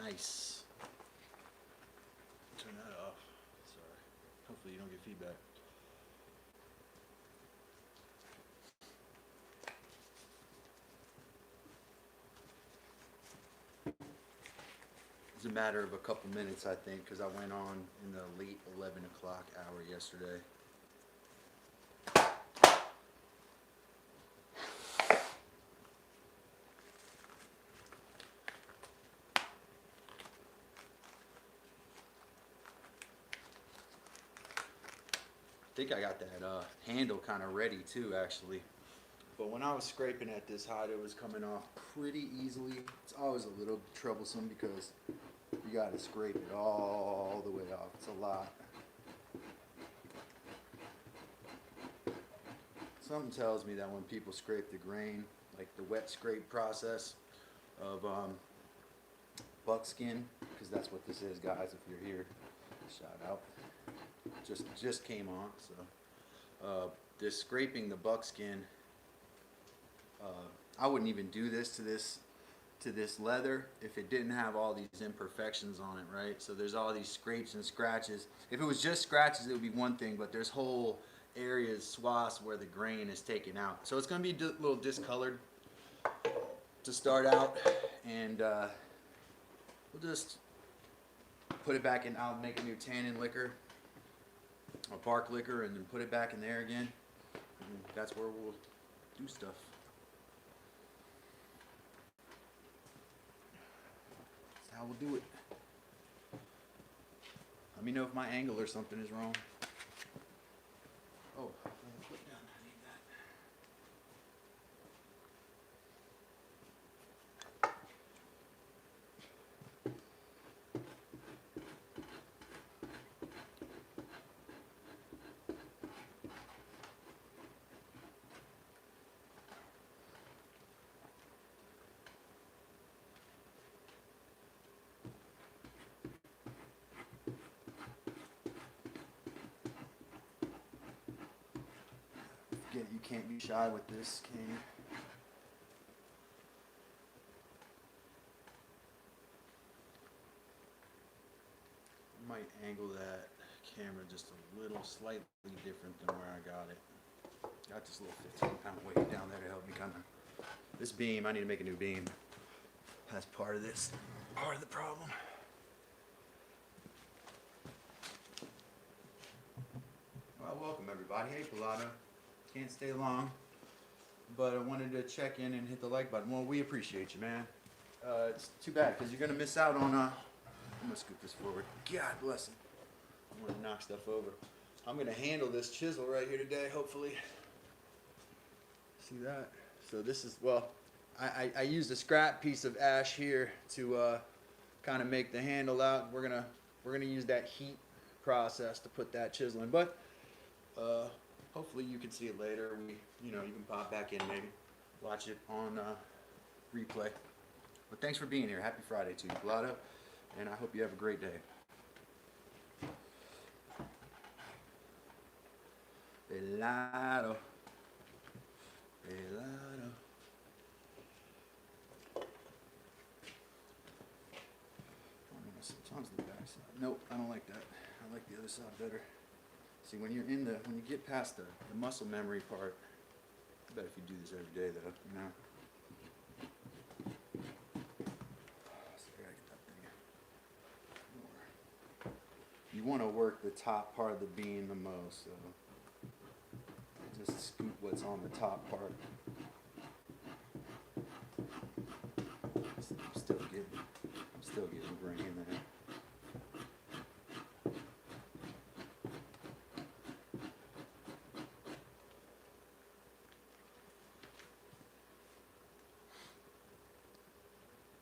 Nice. Turn that off. Sorry. Hopefully you don't get feedback. It's a matter of a couple minutes, I think, because I went on in the late 11 o'clock hour yesterday. I think I got that handle kind of ready too, actually. But when I was scraping at this hide, it was coming off pretty easily. It's always a little troublesome because you got to scrape it all the way off. It's a lot. Something tells me that when people scrape the grain, like the wet scrape process of Buckskin, because that's what this is, guys. If you're here, shout out. Just came on, so this scraping the Buckskin. I wouldn't even do this to this leather if it didn't have all these imperfections on it, right? So there's all these scrapes and scratches. If it was just scratches, it would be one thing, but there's whole areas, swaths where the grain is taken out. So it's going to be a little discolored to start out, and we'll just put it back in. I'll make a new tannin liquor, a bark liquor, and then put it back in there again. And that's where we'll do stuff. That's how we'll do it. Let me know if my angle or something is wrong. Oh, put down. I need that. You can't be shy with this, can you? I might angle that camera just a little slightly different than where I got it. Got this little 15-pound weight down there to help me kind of. This beam, I need to make a new beam. That's part of this, part of the problem. Well, welcome everybody. Hey, Pilata. Can't stay long, but I wanted to check in and hit the like button. Well, we appreciate you, man. It's too bad because you're gonna miss out on. I'm gonna scoot this forward. God bless him. I'm gonna knock stuff over. I'm gonna handle this chisel right here today. Hopefully, see that. So this is I used a scrap piece of ash here to kind of make the handle out. We're gonna use that heat process to put that chisel in, but. Hopefully you can see it later. You can pop back in maybe, watch it on replay. But thanks for being here. Happy Friday to you, Pilata, and I hope you have a great day. Pilata. Sometimes the back side. Nope, I don't like that. I like the other side better. See, when you get past the muscle memory part, I bet if you do this every day, though, you know. So I gotta get that thing more. You want to work the top part of the beam the most, so just scoop what's on the top part. I'm still getting grain in there.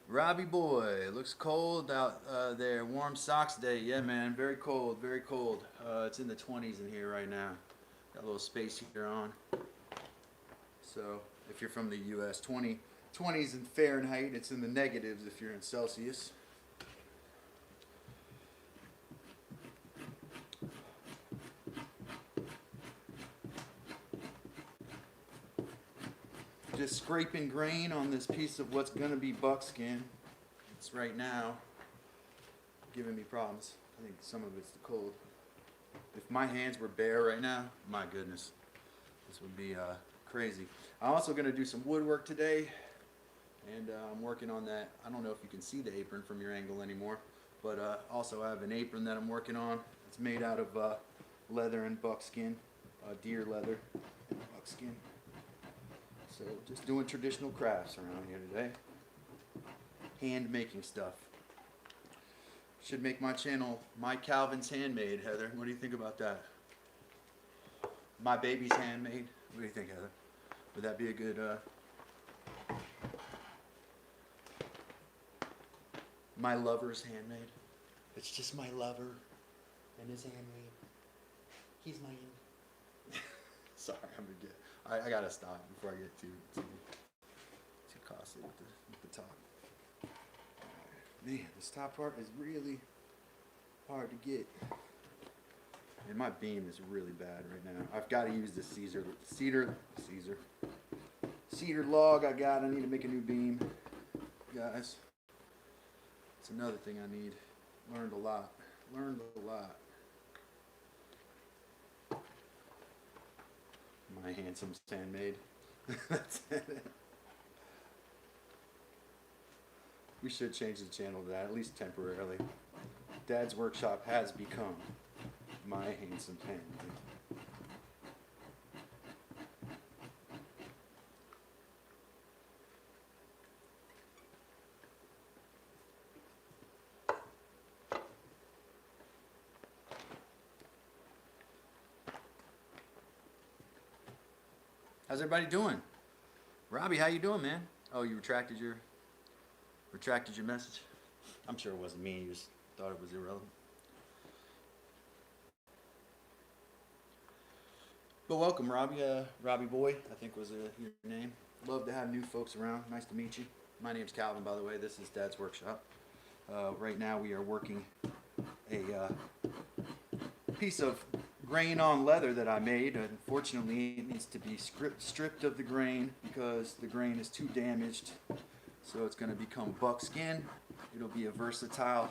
Robbie boy, looks cold out there. Warm socks day. Yeah, man, very cold, very cold. It's in the 20s in here right now. Got a little space heater on. So if you're from the U.S., 20s in Fahrenheit. It's in the negatives if you're in Celsius. Just scraping grain on this piece of what's gonna be buckskin. It's right now giving me problems. I think some of it's the cold. If my hands were bare right now, my goodness, this would be crazy. I'm also going to do some woodwork today, and I'm working on that. I don't know if you can see the apron from your angle anymore, but also I have an apron that I'm working on. It's made out of leather and buckskin, deer leather and buckskin. So just doing traditional crafts around here today. Hand making stuff. Should make my channel My Calvin's Handmade, Heather. What do you think about that? My Baby's Handmade. What do you think, Heather? Would that be a good My Lover's Handmade? It's just my lover and his handmade. He's mine. Sorry, I gotta stop before I get too costly with the top. Man, this top part is really hard to get. And my beam is really bad right now. I've got to use the cedar log I got. I need to make a new beam, guys. It's another thing I need. Learned a lot. My handsome handmade. That's it. We should change the channel to that, at least temporarily. Dad's Workshop has become My Handsome Handmade. How's everybody doing? Robbie, how you doing, man? Oh, you retracted your message? I'm sure it wasn't me, you just thought it was irrelevant. But welcome, Robbie. Robbie Boy, I think was your name. Love to have new folks around. Nice to meet you. My name's Calvin, by the way. This is Dad's Workshop. Right now we are working a piece of grain on leather that I made. Unfortunately, it needs to be stripped of the grain because the grain is too damaged. So it's going to become buckskin. It'll be a versatile,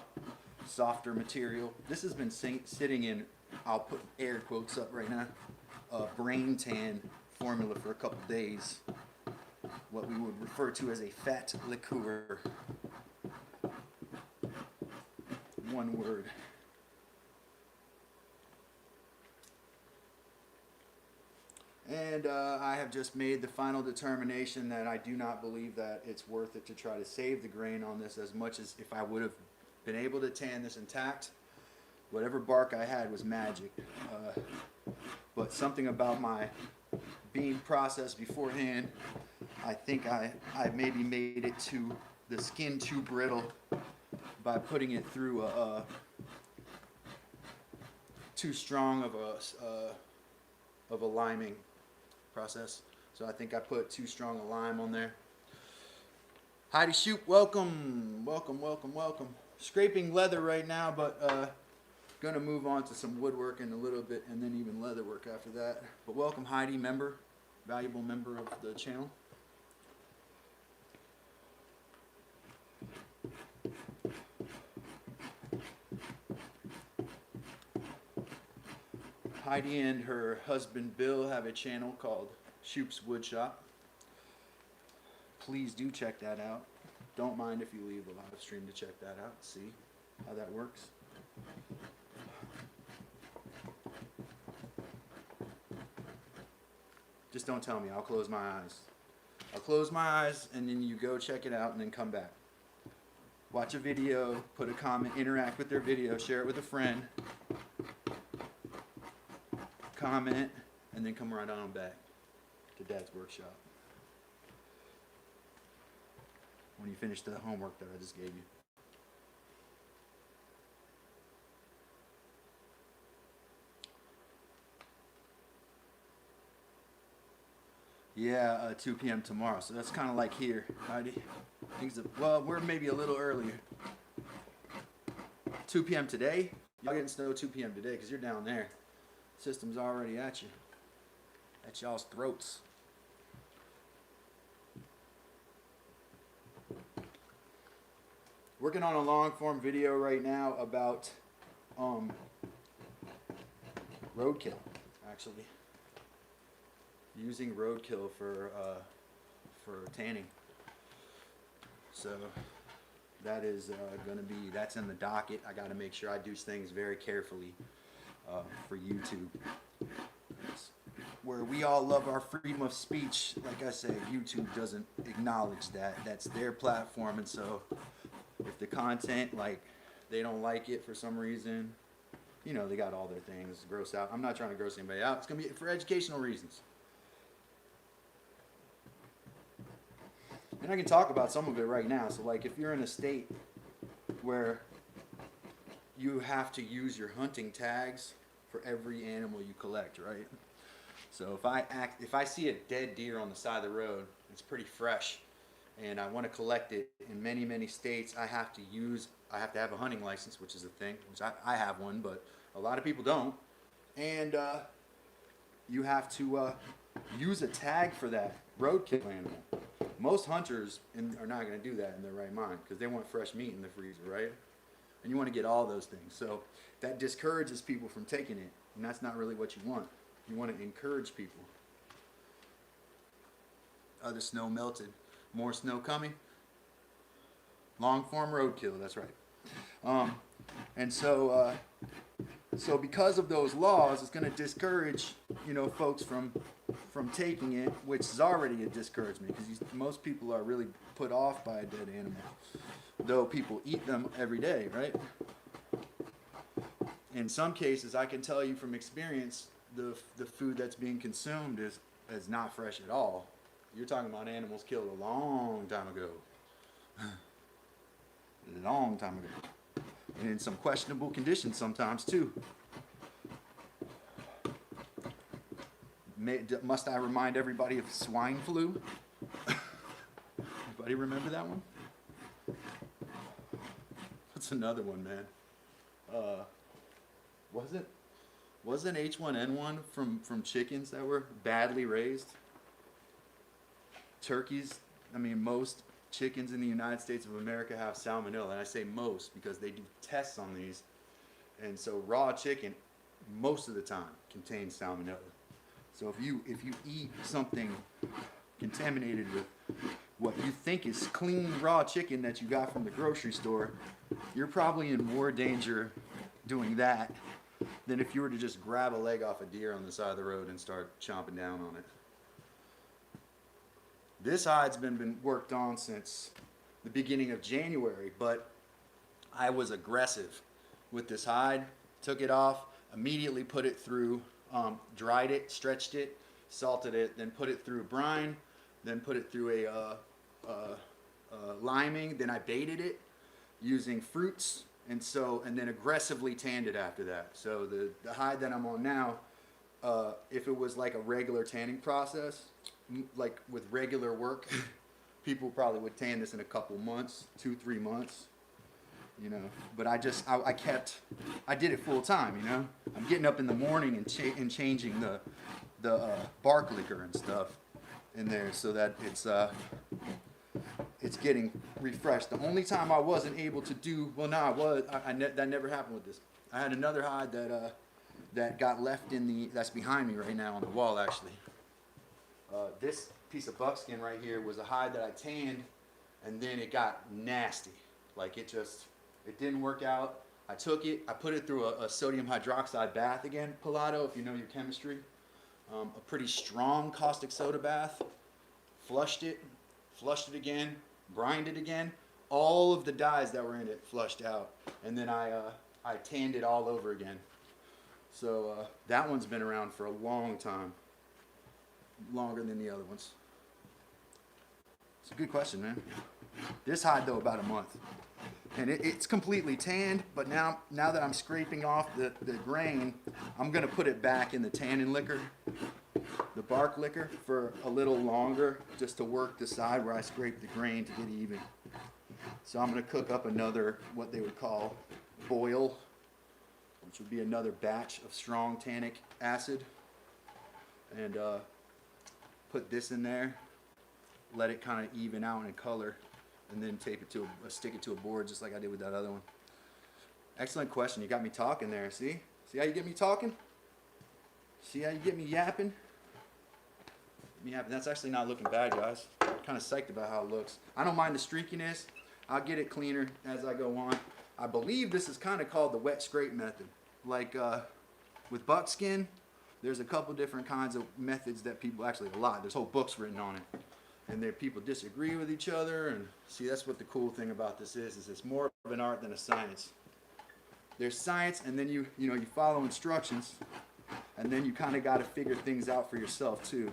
softer material. This has been sitting in, I'll put air quotes up right now, a brain tan formula for a couple days. What we would refer to as a fat liqueur. One word. And I have just made the final determination that I do not believe that it's worth it to try to save the grain on this as much as if I would have been able to tan this intact. Whatever bark I had was magic. But something about my beam process beforehand, I think I maybe made it to the skin too brittle by putting it through too strong of a liming process. So I think I put too strong a lime on there. Heidi Shoop, welcome. Scraping leather right now, but gonna move on to some woodworking a little bit and then even leather work after that. But welcome, Heidi, valuable member of the channel. Heidi and her husband Bill have a channel called Shoop's Woodshop. Please do check that out. Don't mind if you leave a live stream to check that out, see how that works. Just don't tell me, I'll close my eyes. I'll close my eyes and then you go check it out and then come back. Watch a video, put a comment, interact with their video, share it with a friend. Comment, and then come right on back to Dad's Workshop when you finish the homework that I just gave you. Yeah, 2 p.m. tomorrow, so that's kind of like here, Heidi. Well, we're maybe a little earlier. 2 p.m. today? Y'all getting snow 2 p.m. today because you're down there. System's already at you. At y'all's throats. Working on a long form video right now about roadkill, actually. Using roadkill for tanning. So that is that's in the docket. I got to make sure I do things very carefully for YouTube. Where we all love our freedom of speech, like I said, YouTube doesn't acknowledge that. That's their platform, and so if the content, like, they don't like it for some reason, you know, they got all their things gross out. I'm not trying to gross anybody out. It's gonna be for educational reasons. And I can talk about some of it right now. So, like, if you're in a state where you have to use your hunting tags for every animal you collect, right? So if I see a dead deer on the side of the road, it's pretty fresh, and I want to collect it in many, many states, I have to have a hunting license, which is a thing, which I have one, but a lot of people don't. And you have to use a tag for that roadkill animal. Most hunters are not going to do that in their right mind because they want fresh meat in the freezer, right? And you want to get all those things. So that discourages people from taking it, and that's not really what you want. You want to encourage people. The snow melted. More snow coming. Long form roadkill, that's right. And so because of those laws, it's going to discourage, you know, folks from taking it, which is already a discouragement because most people are really put off by a dead animal, though people eat them every day, right? In some cases, I can tell you from experience, the food that's being consumed is not fresh at all. You're talking about animals killed a long time ago. A long time ago. And in some questionable conditions sometimes too. Must I remind everybody of swine flu? Anybody remember that one? What's another one, man? Wasn't H1N1 from chickens that were badly raised? Turkeys, I mean, most chickens in the United States of America have salmonella, and I say most because they do tests on these, and so raw chicken most of the time contains salmonella. So if you eat something contaminated with what you think is clean raw chicken that you got from the grocery store, you're probably in more danger doing that than if you were to just grab a leg off a deer on the side of the road and start chomping down on it. This hide's been worked on since the beginning of January, but I was aggressive with this hide. Took it off, immediately put it through, dried it, stretched it, salted it, then put it through brine, then put it through a liming, then I baited it using fruits, and then aggressively tanned it after that. So the hide that I'm on now, if it was like a regular tanning process, like with regular work, people probably would tan this in a couple months, 2-3 months, you know. But I did it full time, you know. I'm getting up in the morning and changing the bark liquor and stuff in there so that it's getting refreshed. The only time I wasn't able to do, well, no, that never happened with this. I had another hide that got left that's behind me right now on the wall, actually. This piece of buckskin right here was a hide that I tanned, and then it got nasty. Like it didn't work out. I took it, I put it through a sodium hydroxide bath again, Pilato, if you know your chemistry. A pretty strong caustic soda bath. Flushed it again, brined it again. All of the dyes that were in it flushed out, and then I tanned it all over again. So that one's been around for a long time. Longer than the other ones. It's a good question, man. This hide, though, about a month. And it's completely tanned, but now that I'm scraping off the grain, I'm going to put it back in the tannin liquor, the bark liquor, for a little longer, just to work the side where I scrape the grain to get even. So I'm going to cook up another, what they would call boil, which would be another batch of strong tannic acid. And put this in there, let it kind of even out in color, and then tape it to stick it to a board just like I did with that other one. Excellent question. You got me talking there. See how you get me talking? See how you get me yapping? That's actually not looking bad, guys. I'm kind of psyched about how it looks. I don't mind the streakiness. I'll get it cleaner as I go on. I believe this is kind of called the wet scrape method. Like with Buckskin, there's a couple different kinds of methods that people, actually a lot, there's whole books written on it. And there people disagree with each other, and see, that's what the cool thing about this is it's more of an art than a science. There's science, and then you follow instructions, and then you kind of got to figure things out for yourself too.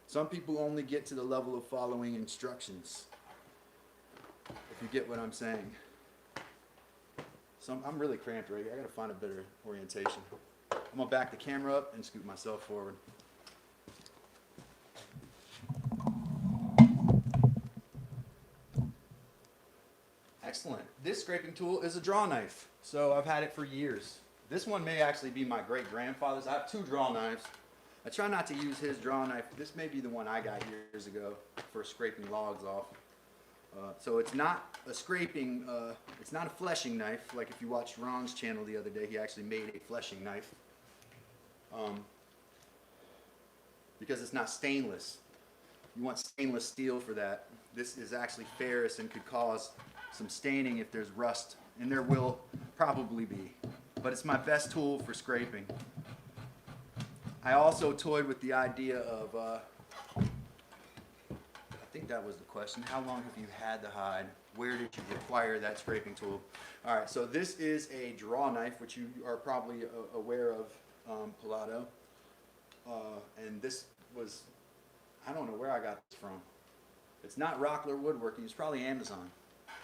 Some people only get to the level of following instructions, if you get what I'm saying. I'm really cramped right here. I gotta find a better orientation. I'm gonna back the camera up and scoot myself forward. Excellent. This scraping tool is a draw knife. So I've had it for years. This one may actually be my great-grandfather's. I have two draw knives. I try not to use his draw knife. This may be the one I got years ago for scraping logs off. So it's not a scraping, it's not a fleshing knife. Like if you watched Ron's channel the other day, he actually made a fleshing knife. Because it's not stainless. You want stainless steel for that. This is actually ferrous and could cause some staining if there's rust, and there will probably be. But it's my best tool for scraping. I also toyed with the idea of, I think that was the question, how long have you had the hide? Where did you acquire that scraping tool? All right, so this is a draw knife, which you are probably aware of, Pilato. And this was, I don't know where I got this from. It's not Rockler Woodworking, it's probably Amazon.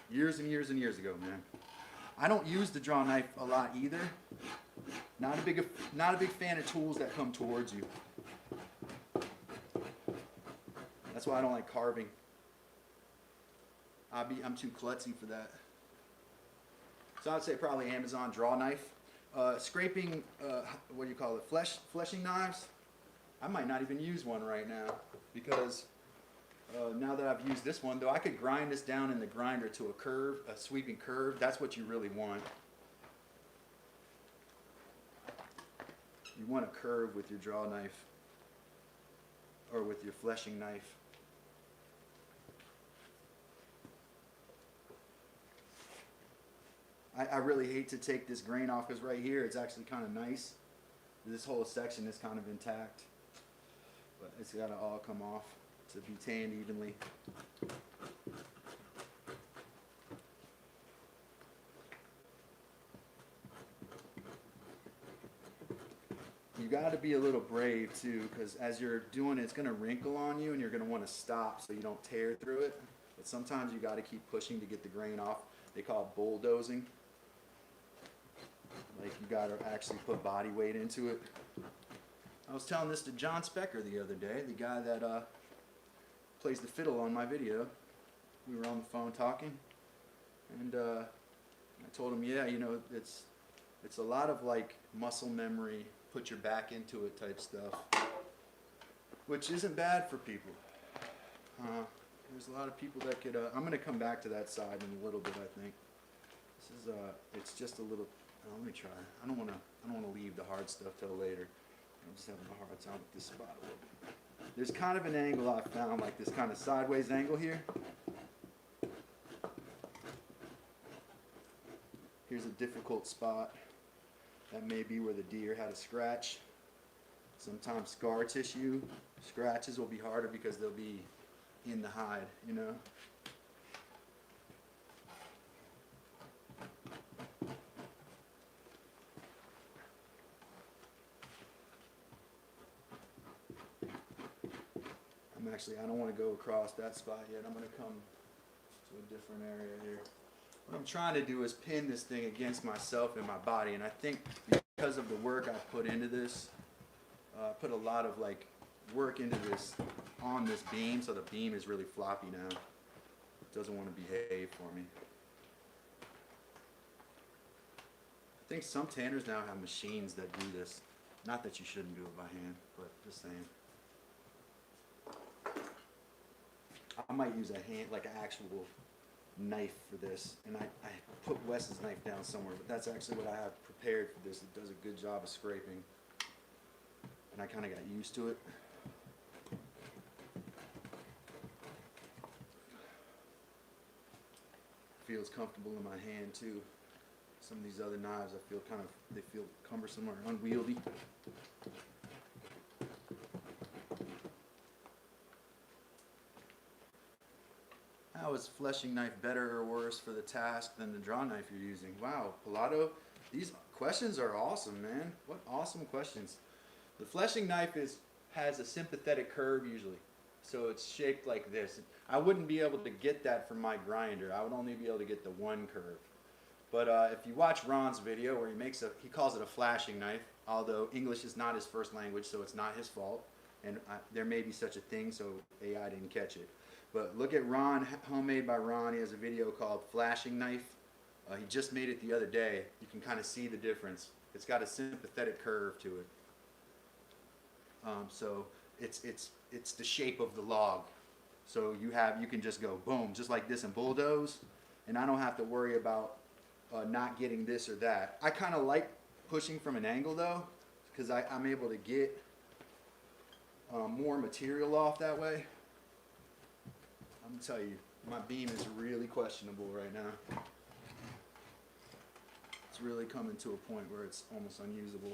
Years and years and years ago, man. I don't use the draw knife a lot either. Not a big fan of tools that come towards you. That's why I don't like carving. I'm too klutzy for that. So I'd say probably Amazon draw knife. Scraping, what do you call it? Fleshing knives. I might not even use one right now because now that I've used this one, though, I could grind this down in the grinder to a curve, a sweeping curve. That's what you really want. You want a curve with your draw knife or with your fleshing knife. I really hate to take this grain off because right here it's actually kind of nice. This whole section is kind of intact, but it's got to all come off to be tanned evenly. You got to be a little brave too, because as you're doing it, it's going to wrinkle on you and you're going to want to stop so you don't tear through it. But sometimes you got to keep pushing to get the grain off. They call it bulldozing. Like you got to actually put body weight into it. I was telling this to John Specker the other day, the guy that plays the fiddle on my video. We were on the phone talking, and I told him, yeah, you know, it's a lot of like muscle memory, put your back into it type stuff, which isn't bad for people. There's a lot of people that could. I'm going to come back to that side in a little bit. I think this is it's just a little. Let me try. I don't want to leave the hard stuff till later. I'm just having a hard time with this spot a little bit. There's kind of an angle I found, like this kind of sideways angle here. Here's a difficult spot. That may be where the deer had a scratch. Sometimes scar tissue scratches will be harder because they'll be in the hide, you know. I don't want to go across that spot yet. I'm going to come to a different area here. What I'm trying to do is pin this thing against myself and my body, and I think because of the work I've put into this, I put a lot of like work into this on this beam, so the beam is really floppy now. It doesn't want to behave for me. I think some tanners now have machines that do this. Not that you shouldn't do it by hand, but just saying. might use a hand, like an actual knife for this. And I put Wes's knife down somewhere, but that's actually what I have prepared for this. It does a good job of scraping. And I kind of got used to it. Feels comfortable in my hand too. Some of these other knives I feel they feel cumbersome or unwieldy. How is fleshing knife better or worse for the task than the draw knife you're using? Wow, Pilato, these questions are awesome, man. What awesome questions. The fleshing knife has a sympathetic curve usually. So it's shaped like this. I wouldn't be able to get that from my grinder. I would only be able to get the one curve. But if you watch Ron's video where he calls it a flashing knife, although English is not his first language, so it's not his fault. And there may be such a thing, so AI didn't catch it. But look at Ron, Homemade by Ron. He has a video called Flashing Knife. He just made it the other day. You can kind of see the difference. It's got a sympathetic curve to it. So it's the shape of the log. So you can just go boom, just like this and bulldoze, and I don't have to worry about not getting this or that. I kind of like pushing from an angle though, because I'm able to get more material off that way. I'm gonna tell you, my beam is really questionable right now. It's really coming to a point where it's almost unusable.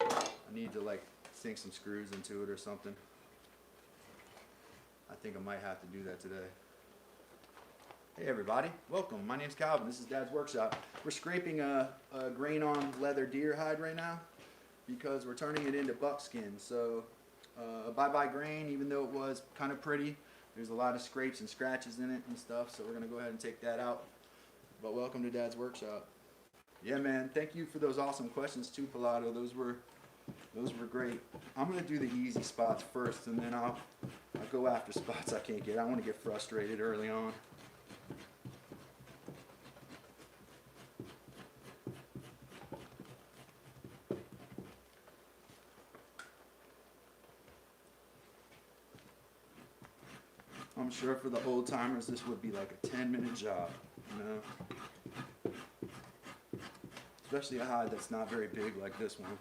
I need to like sink some screws into it or something. I think I might have to do that today. Hey everybody, welcome. My name's Calvin. This is Dad's Workshop. We're scraping a grain-on leather deer hide right now because we're turning it into buckskin. So bye-bye grain, even though it was kind of pretty. There's a lot of scrapes and scratches in it and stuff, so we're going to go ahead and take that out. But welcome to Dad's Workshop. Yeah, man, thank you for those awesome questions too, Pilato. Those were great. I'm going to do the easy spots first, and then I'll go after spots I can't get. I want to get frustrated early on. I'm sure for the old timers this would be like a 10-minute job, you know? Especially a hide that's not very big like this one.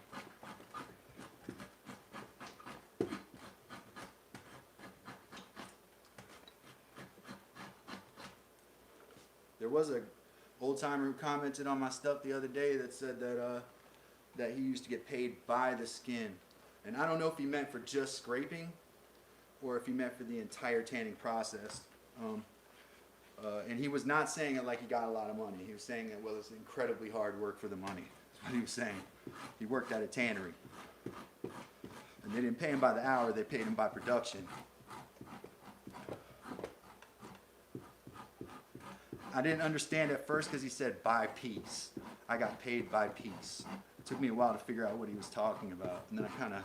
There was a old timer who commented on my stuff the other day that said that he used to get paid by the skin. And I don't know if he meant for just scraping or if he meant for the entire tanning process. And he was not saying it like he got a lot of money. He was saying that, well, it's incredibly hard work for the money. That's what he was saying. He worked at a tannery. And they didn't pay him by the hour, they paid him by production. I didn't understand at first because he said by piece. I got paid by piece. It took me a while to figure out what he was talking about. And then I kind of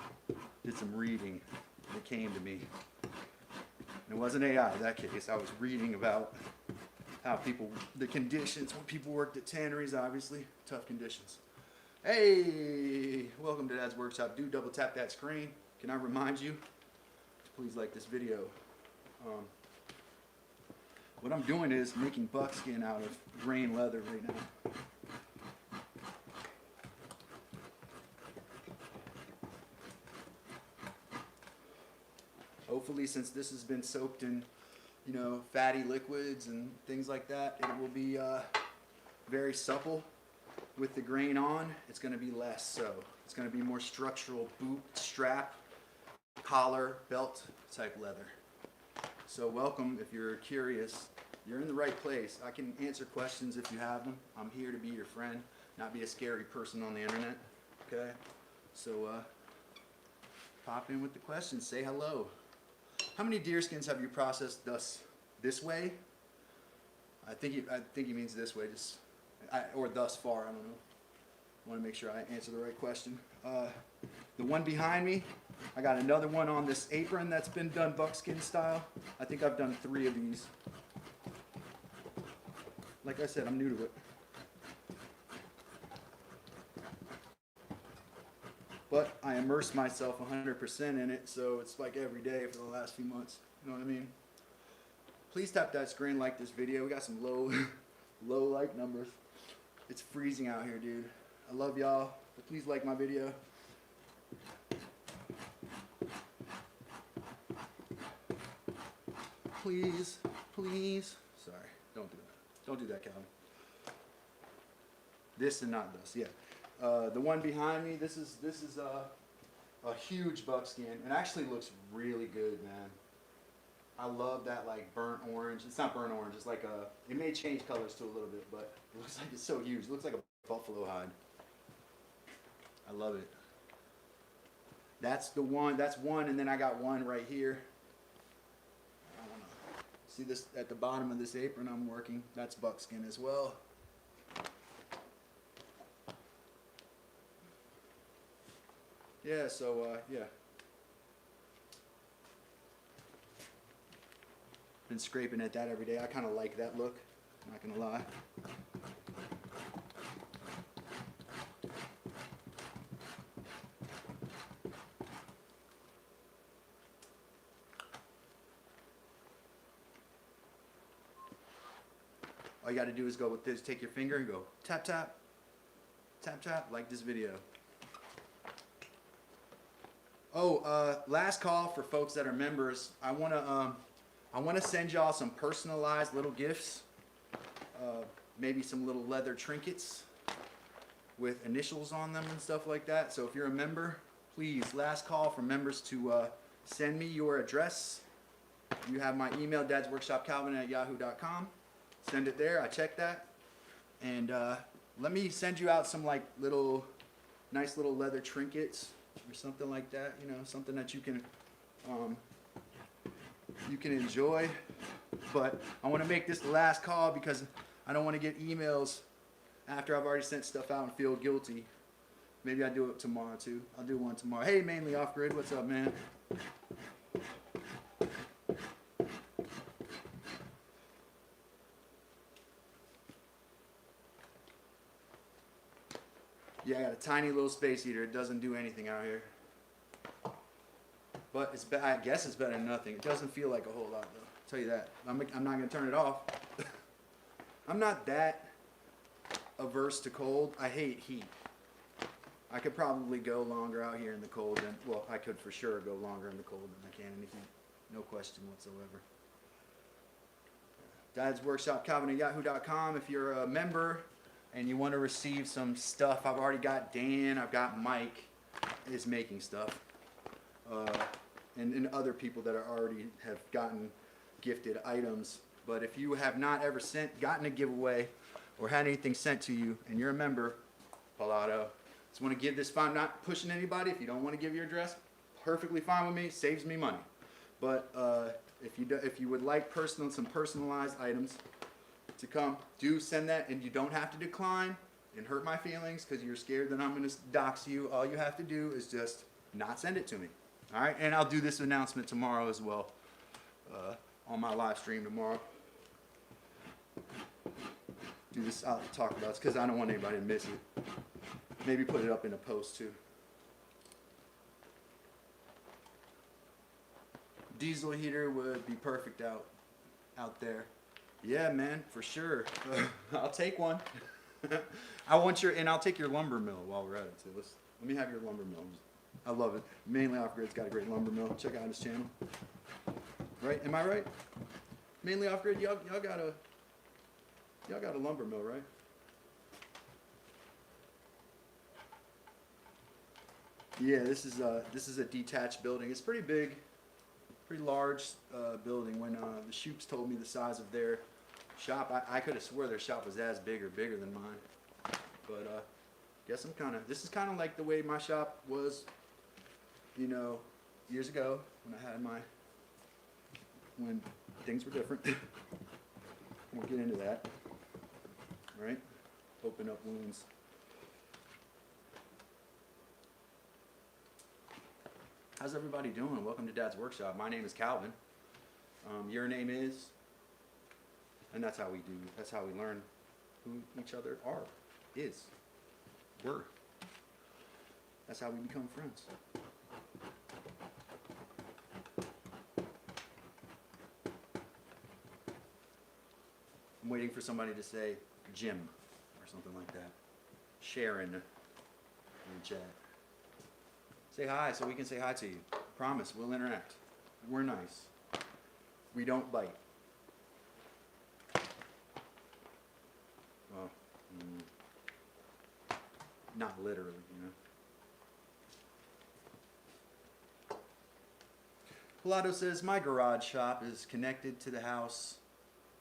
did some reading. And it came to me. And it wasn't AI in that case. I was reading about how the conditions when people worked at tanneries, obviously. Tough conditions. Hey, welcome to Dad's Workshop. Do double tap that screen. Can I remind you to please like this video. What I'm doing is making buckskin out of grain leather right now. Hopefully, since this has been soaked in, you know, fatty liquids and things like that, it will be very supple. With the grain on, it's going to be less so. It's going to be more structural boot, strap, collar, belt type leather. So welcome if you're curious. You're in the right place. I can answer questions if you have them. I'm here to be your friend, not be a scary person on the internet. Okay? So pop in with the questions. Say hello. How many deer skins have you processed this way? I think he means this way, or thus far. I don't know. I want to make sure I answer the right question. The one behind me, I got another one on this apron that's been done buckskin style. I think I've done 3 of these. Like I said, I'm new to it. But I immerse myself 100% in it, so it's like every day for the last few months. You know what I mean? Please tap that screen, like this video. We got some low like numbers. It's freezing out here, dude. I love y'all, but please like my video. Please, please. Sorry, don't do that. Don't do that, Calvin. This and not this, yeah. The one behind me, this is a huge buckskin. It actually looks really good, man. I love that like burnt orange. It's not burnt orange. It's like it may change colors to a little bit, but it looks like it's so huge. It looks like a buffalo hide. I love it. That's the one. That's one, and then I got one right here. I don't know. See this at the bottom of this apron I'm working? That's buckskin as well. Yeah, so yeah. Been scraping at that every day. I kind of like that look, not gonna lie. All you gotta do is go with this, take your finger and go tap tap, tap tap, like this video. Oh, last call for folks that are members. I wanna send y'all some personalized little gifts. Maybe some little leather trinkets with initials on them and stuff like that. So if you're a member, please, last call for members to send me your address. You have my email, dadsworkshopcalvin@yahoo.com. Send it there. I check that. And let me send you out some like nice little leather trinkets or something like that. You know, something that you can enjoy. But I want to make this the last call because I don't want to get emails after I've already sent stuff out and feel guilty. Maybe I do it tomorrow too. I'll do one tomorrow. Hey, Mainly Off Grid, what's up, man? Yeah, I got a tiny little space heater. It doesn't do anything out here. But it's I guess it's better than nothing. It doesn't feel like a whole lot, though. I'll tell you that. I'm not going to turn it off. I'm not that averse to cold. I hate heat. I could probably go longer out here in the cold than, well, I could for sure go longer in the cold than I can in the heat. No question whatsoever. dadsworkshopcalvin@yahoo.com. If you're a member and you want to receive some stuff, I've already got Dan, I've got Mike is making stuff. And other people that are already have gotten gifted items. But if you have not ever gotten a giveaway or had anything sent to you and you're a member, Palato, just want to give this fine. I'm not pushing anybody. If you don't want to give your address, perfectly fine with me. Saves me money. But if you would like some personalized items to come, do send that, and you don't have to decline and hurt my feelings because you're scared that I'm going to dox you. All you have to do is just not send it to me. All right, and I'll do this announcement tomorrow as well on my live stream tomorrow. Do this, I'll talk about it because I don't want anybody to miss it. Maybe put it up in a post too. Diesel heater would be perfect out there. Yeah, man, for sure. I'll take one. And I'll take your lumber mill while we're at it too. Let me have your lumber mill. I love it. Mainly Off Grid's got a great lumber mill. Check out his channel. Right? Am I right? Mainly Off Grid, y'all got a lumber mill, right? Yeah, this is a detached building. It's pretty big, pretty large building. When the Shoops told me the size of their shop, I could have swore their shop was as big or bigger than mine. But guess this is kind of like the way my shop was, you know, years ago when things were different. We'll get into that. All right? Open up wounds. How's everybody doing? Welcome to Dad's Workshop. My name is Calvin. Your name is, and that's how we learn who each other were. That's how we become friends. I'm waiting for somebody to say Jim or something like that. Sharon in the chat. Say hi so we can say hi to you. Promise, we'll interact. We're nice. We don't bite. Well, not literally, you know. Pilato says, my garage shop is connected to the house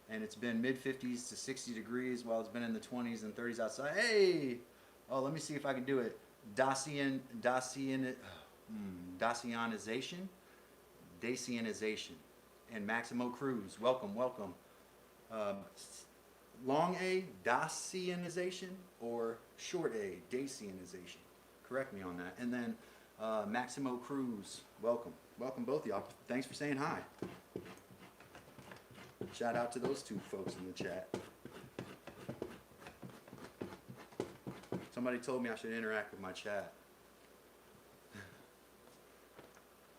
and it's been mid-50s to 60 degrees while it's been in the 20s and 30s outside. Hey! Oh, let me see if I can do it. Dacianization, and Maximo Cruz. Welcome, welcome. Long A, Dacianization, or short A, Dacianization. Correct me on that. And then Maximo Cruz, welcome. Welcome both of y'all. Thanks for saying hi. Shout out to those two folks in the chat. Somebody told me I should interact with my chat.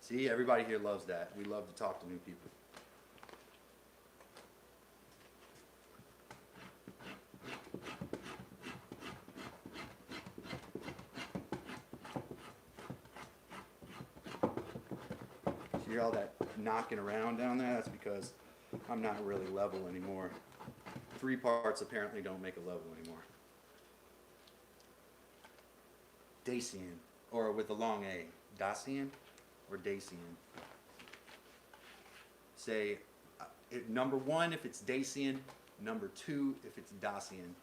See, everybody here loves that. We love to talk to new people. You hear all that knocking around down there? That's because I'm not really level anymore. 3 parts apparently don't make a level anymore. Dacian, or with a long A. Dacian or Dacian. Say number 1 if it's Dacian, number 2 if it's Dacian.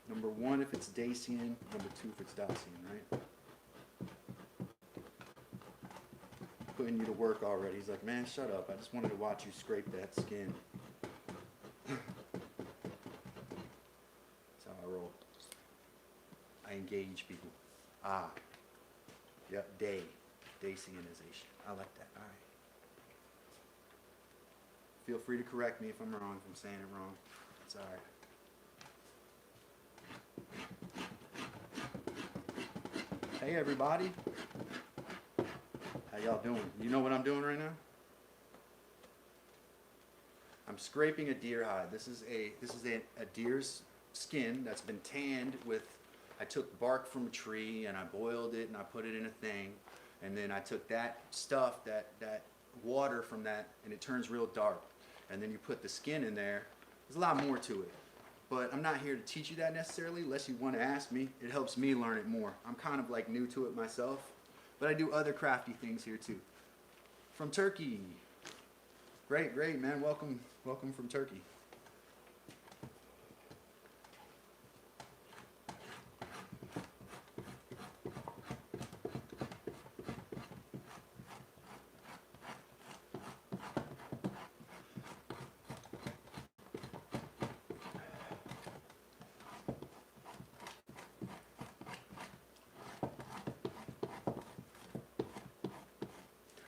Number 1 if it's Dacian, number 2 if it's Dacian, right? Putting you to work already. He's like, man, shut up. I just wanted to watch you scrape that skin. That's how I roll. I engage people. Ah. Yep, Dacianization. I like that. All right. Feel free to correct me if I'm wrong, if I'm saying it wrong. It's all right. Hey, everybody. How y'all doing? You know what I'm doing right now? I'm scraping a deer hide. This is a deer's skin that's been tanned with. I took bark from a tree and I boiled it and I put it in a thing, and then I took that stuff, that water from that, and it turns real dark. And then you put the skin in there. There's a lot more to it, but I'm not here to teach you that necessarily. Unless you want to ask me, it helps me learn it more. I'm kind of like new to it myself. But I do other crafty things here too. From Turkey. Great, great, man. Welcome, welcome from Turkey.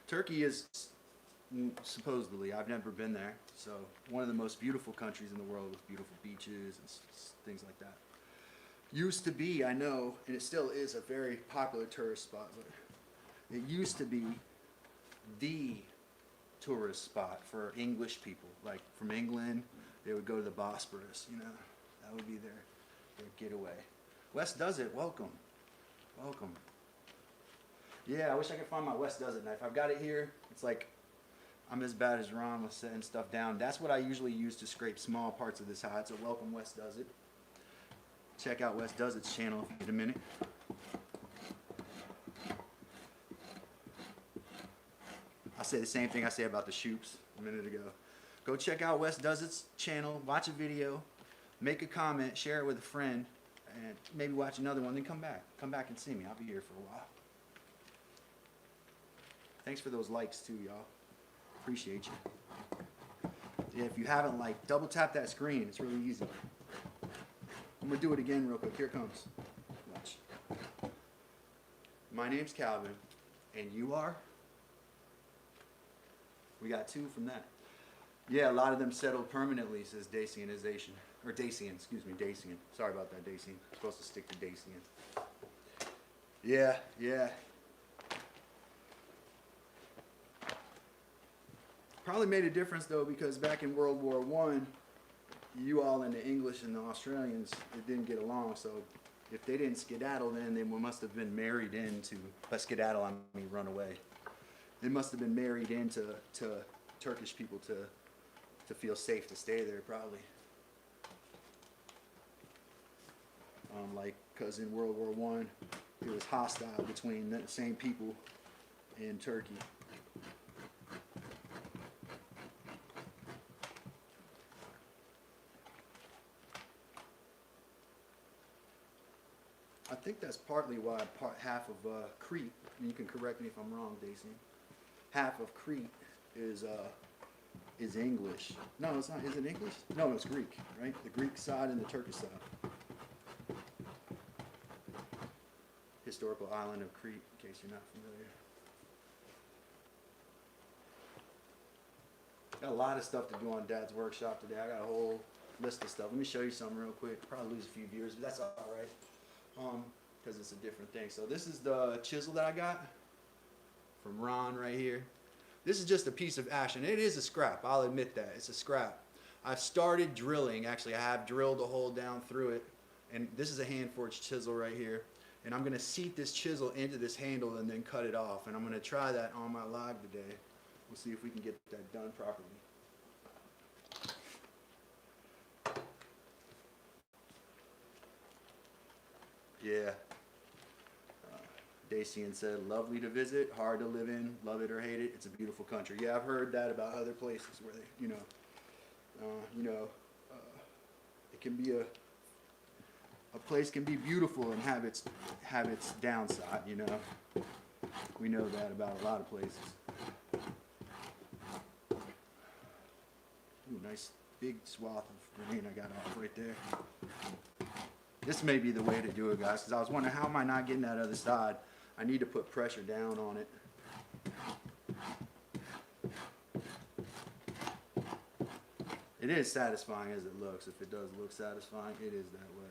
Turkey is supposedly, I've never been there, so one of the most beautiful countries in the world with beautiful beaches and things like that. Used to be, I know, and it still is a very popular tourist spot, but it used to be the tourist spot for English people. Like from England, they would go to the Bosporus, you know, that would be their getaway. West Does It, welcome, welcome. Yeah, I wish I could find my West Does It knife. I've got it here. It's like, I'm as bad as Ron with setting stuff down. That's what I usually use to scrape small parts of this hide, so welcome West Does It. Check out West Does It's channel if you get a minute. I say the same thing I say about the Shoops a minute ago. Go check out West Does It's channel, watch a video, make a comment, share it with a friend, and maybe watch another one, then come back. Come back and see me. I'll be here for a while. Thanks for those likes too, y'all. Appreciate you. Yeah, if you haven't liked, double tap that screen. It's really easy. I'm going to do it again real quick. Here it comes. Watch. My name's Calvin, and you are? We got 2 from that. Yeah, a lot of them settled permanently, says Dacianization. Or Dacian, excuse me, Dacian. Sorry about that, Dacian. I'm supposed to stick to Dacian. Yeah, yeah. Probably made a difference though, because back in World War One, you all and the English and the Australians, it didn't get along. So if they didn't skedaddle, then they must have been married into. By skedaddle, I mean run away. They must have been married into Turkish people to feel safe to stay there, probably. Like, because in World War One, it was hostile between the same people in Turkey. I think that's partly why half of Crete, and you can correct me if I'm wrong, Daisy, half of Crete is English. No, it's not. Is it English? No, it's Greek, right? The Greek side and the Turkish side. Historical island of Crete, in case you're not familiar. Got a lot of stuff to do on Dad's workshop today. I got a whole list of stuff. Let me show you some real quick. Probably lose a few viewers, but that's all right. Because it's a different thing. So this is the chisel that I got from Ron right here. This is just a piece of ash, and it is a scrap. I'll admit that. It's a scrap. I've started drilling. Actually, I have drilled a hole down through it, and this is a hand-forged chisel right here. And I'm going to seat this chisel into this handle and then cut it off. And I'm going to try that on my live today. We'll see if we can get that done properly. Yeah. Dacian said, lovely to visit, hard to live in, love it or hate it. It's a beautiful country. Yeah, I've heard that about other places where they, it can be a place can be beautiful and have its downside. We know that about a lot of places. Ooh, nice big swath of grain I got off right there. This may be the way to do it, guys, because I was wondering, how am I not getting that other side? I need to put pressure down on it. It is satisfying as it looks. If it does look satisfying, it is that way.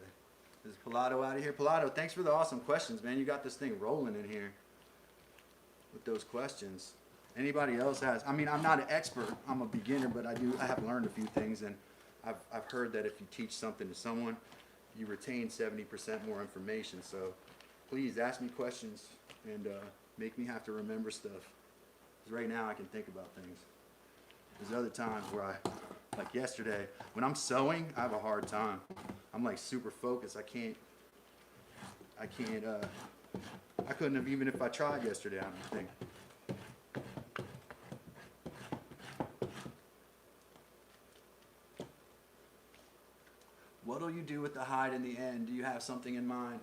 Is Pilato out of here? Pilato, thanks for the awesome questions, man. You got this thing rolling in here with those questions. Anybody else has? I mean, I'm not an expert. I'm a beginner, but I have learned a few things, and I've heard that if you teach something to someone, you retain 70% more information. So please ask me questions and make me have to remember stuff. Because right now I can think about things. There's other times where like yesterday, when I'm sewing, I have a hard time. I'm like super focused. I couldn't have, even if I tried yesterday, I don't think. What'll you do with the hide in the end? Do you have something in mind?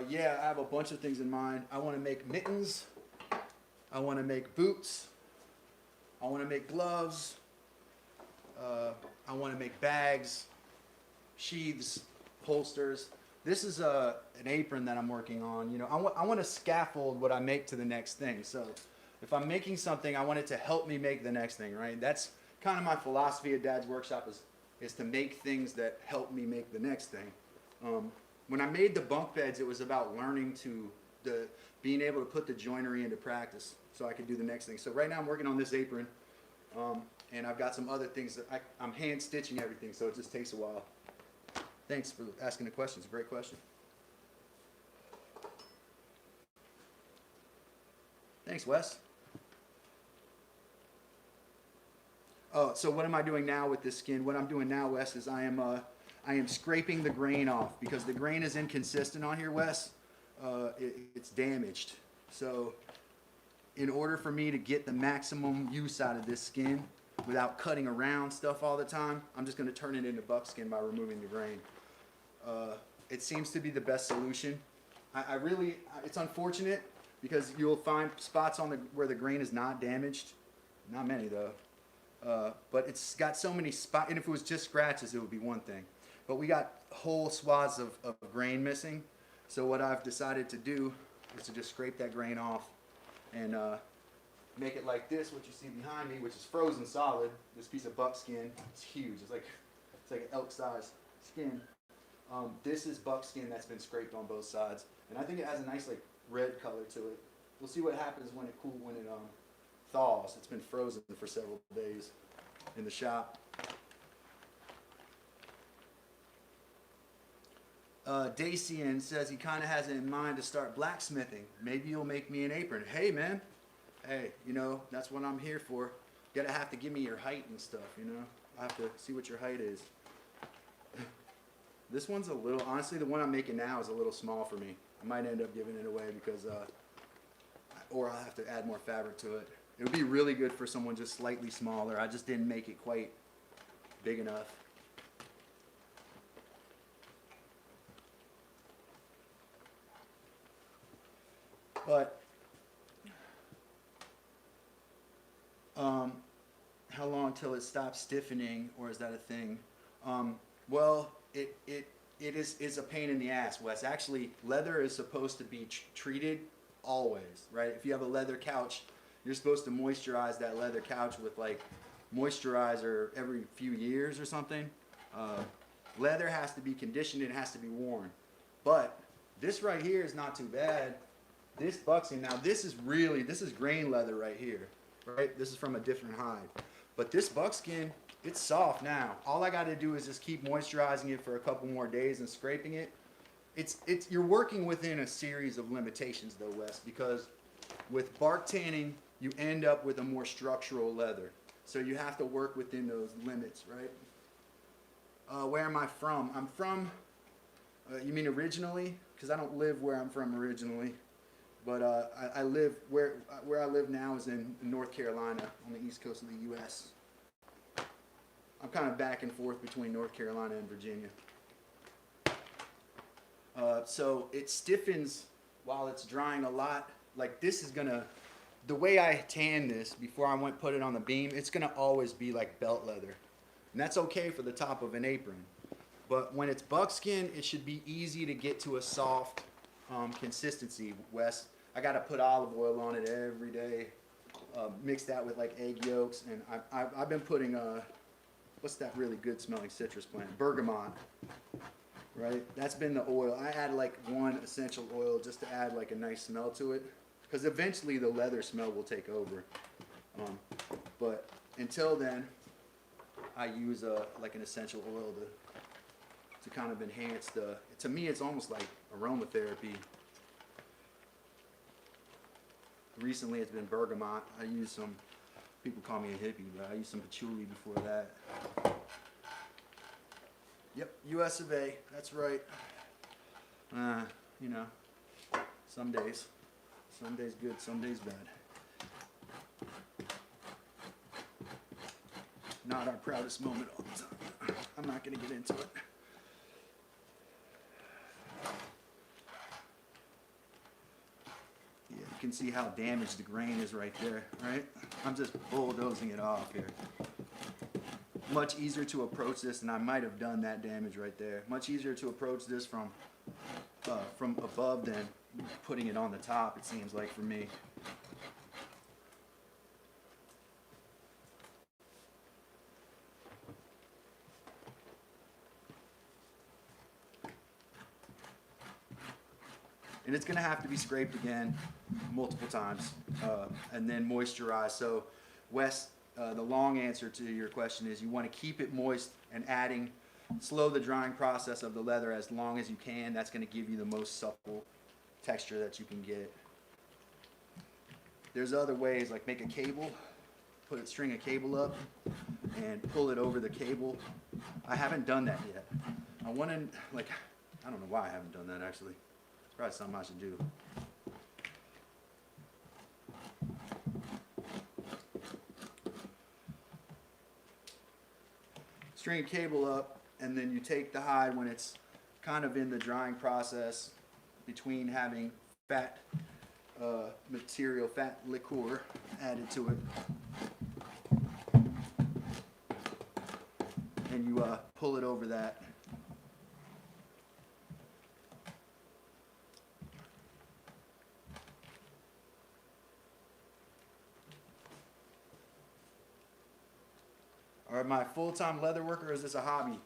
Yeah, I have a bunch of things in mind. I want to make mittens. I want to make boots. I want to make gloves. I want to make bags, sheaths, holsters. This is an apron that I'm working on. I want to scaffold what I make to the next thing. So if I'm making something, I want it to help me make the next thing, right? That's kind of my philosophy at Dad's workshop, is to make things that help me make the next thing. When I made the bunk beds, it was about learning being able to put the joinery into practice so I could do the next thing. So right now I'm working on this apron, and I've got some other things that I'm hand stitching everything, so it just takes a while. Thanks for asking the question. It's a great question. Thanks, Wes. So what am I doing now with this skin? What I'm doing now, Wes, is I am scraping the grain off, because the grain is inconsistent on here, Wes. It's damaged. So in order for me to get the maximum use out of this skin without cutting around stuff all the time, I'm just going to turn it into buckskin by removing the grain. It seems to be the best solution. It's unfortunate, because you'll find spots where the grain is not damaged. Not many though. But it's got so many spots, and if it was just scratches, it would be one thing. But we got whole swaths of grain missing. So what I've decided to do is to just scrape that grain off and make it like this, what you see behind me, which is frozen solid. This piece of buckskin, it's huge. It's like an elk-sized skin. This is buckskin that's been scraped on both sides, and I think it has a nice red color to it. We'll see what happens when it thaws. It's been frozen for several days in the shop. Dacian says he kind of has it in mind to start blacksmithing. Maybe you'll make me an apron. Hey, man. Hey, you know, that's what I'm here for. You gotta have to give me your height and stuff, you know. I have to see what your height is. This one's a little, honestly, the one I'm making now is a little small for me. I might end up giving it away because, or I'll have to add more fabric to it. It would be really good for someone just slightly smaller. I just didn't make it quite big enough. But how long till it stops stiffening, or is that a thing? Well, it is a pain in the ass, Wes. Actually, leather is supposed to be treated always, right? If you have a leather couch, you're supposed to moisturize that leather couch with like moisturizer every few years or something. Leather has to be conditioned, it has to be worn. But this right here is not too bad. This buckskin, now this is grain leather right here, right? This is from a different hide. But this buckskin, it's soft now. All I got to do is just keep moisturizing it for a couple more days and scraping it. You're working within a series of limitations though, Wes, because with bark tanning, you end up with a more structural leather. So you have to work within those limits, right? Where am I from? I'm from, you mean originally? Because I don't live where I'm from originally. But I live, where I live now is in North Carolina on the east coast of the U.S. I'm kind of back and forth between North Carolina and Virginia. So it stiffens while it's drying a lot. Like this is gonna, the way I tan this before I put it on the beam, it's gonna always be like belt leather. And that's okay for the top of an apron. But when it's buckskin, it should be easy to get to a soft consistency, Wes. I gotta put olive oil on it every day, mix that with like egg yolks, and I've been putting, what's that really good smelling citrus plant? Bergamot, right? That's been the oil. I add like one essential oil just to add like a nice smell to it, because eventually the leather smell will take over. But until then, I use like an essential oil to kind of enhance to me it's almost like aromatherapy. Recently it's been bergamot. I use some, people call me a hippie, but I used some patchouli before that. Yep, US of A, that's right. You know, some days good, some days bad. Not our proudest moment all the time. I'm not gonna get into it. Yeah, you can see how damaged the grain is right there, right? I'm just bulldozing it off here. Much easier to approach this, and I might have done that damage right there. Much easier to approach this from above than putting it on the top, it seems like for me. And it's going to have to be scraped again multiple times and then moisturized. So, Wes, the long answer to your question is you want to keep it moist and slow the drying process of the leather as long as you can. That's going to give you the most supple texture that you can get. There's other ways, like make a cable, string a cable up and pull it over the cable. I haven't done that yet. I don't know why I haven't done that actually. Probably something I should do. String a cable up, and then you take the hide when it's kind of in the drying process between having fat material, fat liqueur added to it. And you pull it over that. Or am I a full-time leather worker, or is this a hobby?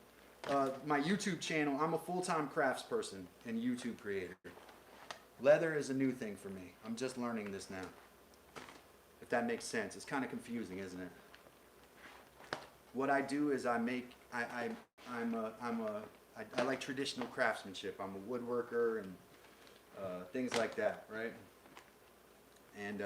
My YouTube channel, I'm a full-time crafts person and YouTube creator. Leather is a new thing for me. I'm just learning this now. If that makes sense. It's kind of confusing, isn't it? What I do is I like traditional craftsmanship. I'm a woodworker and things like that, right? And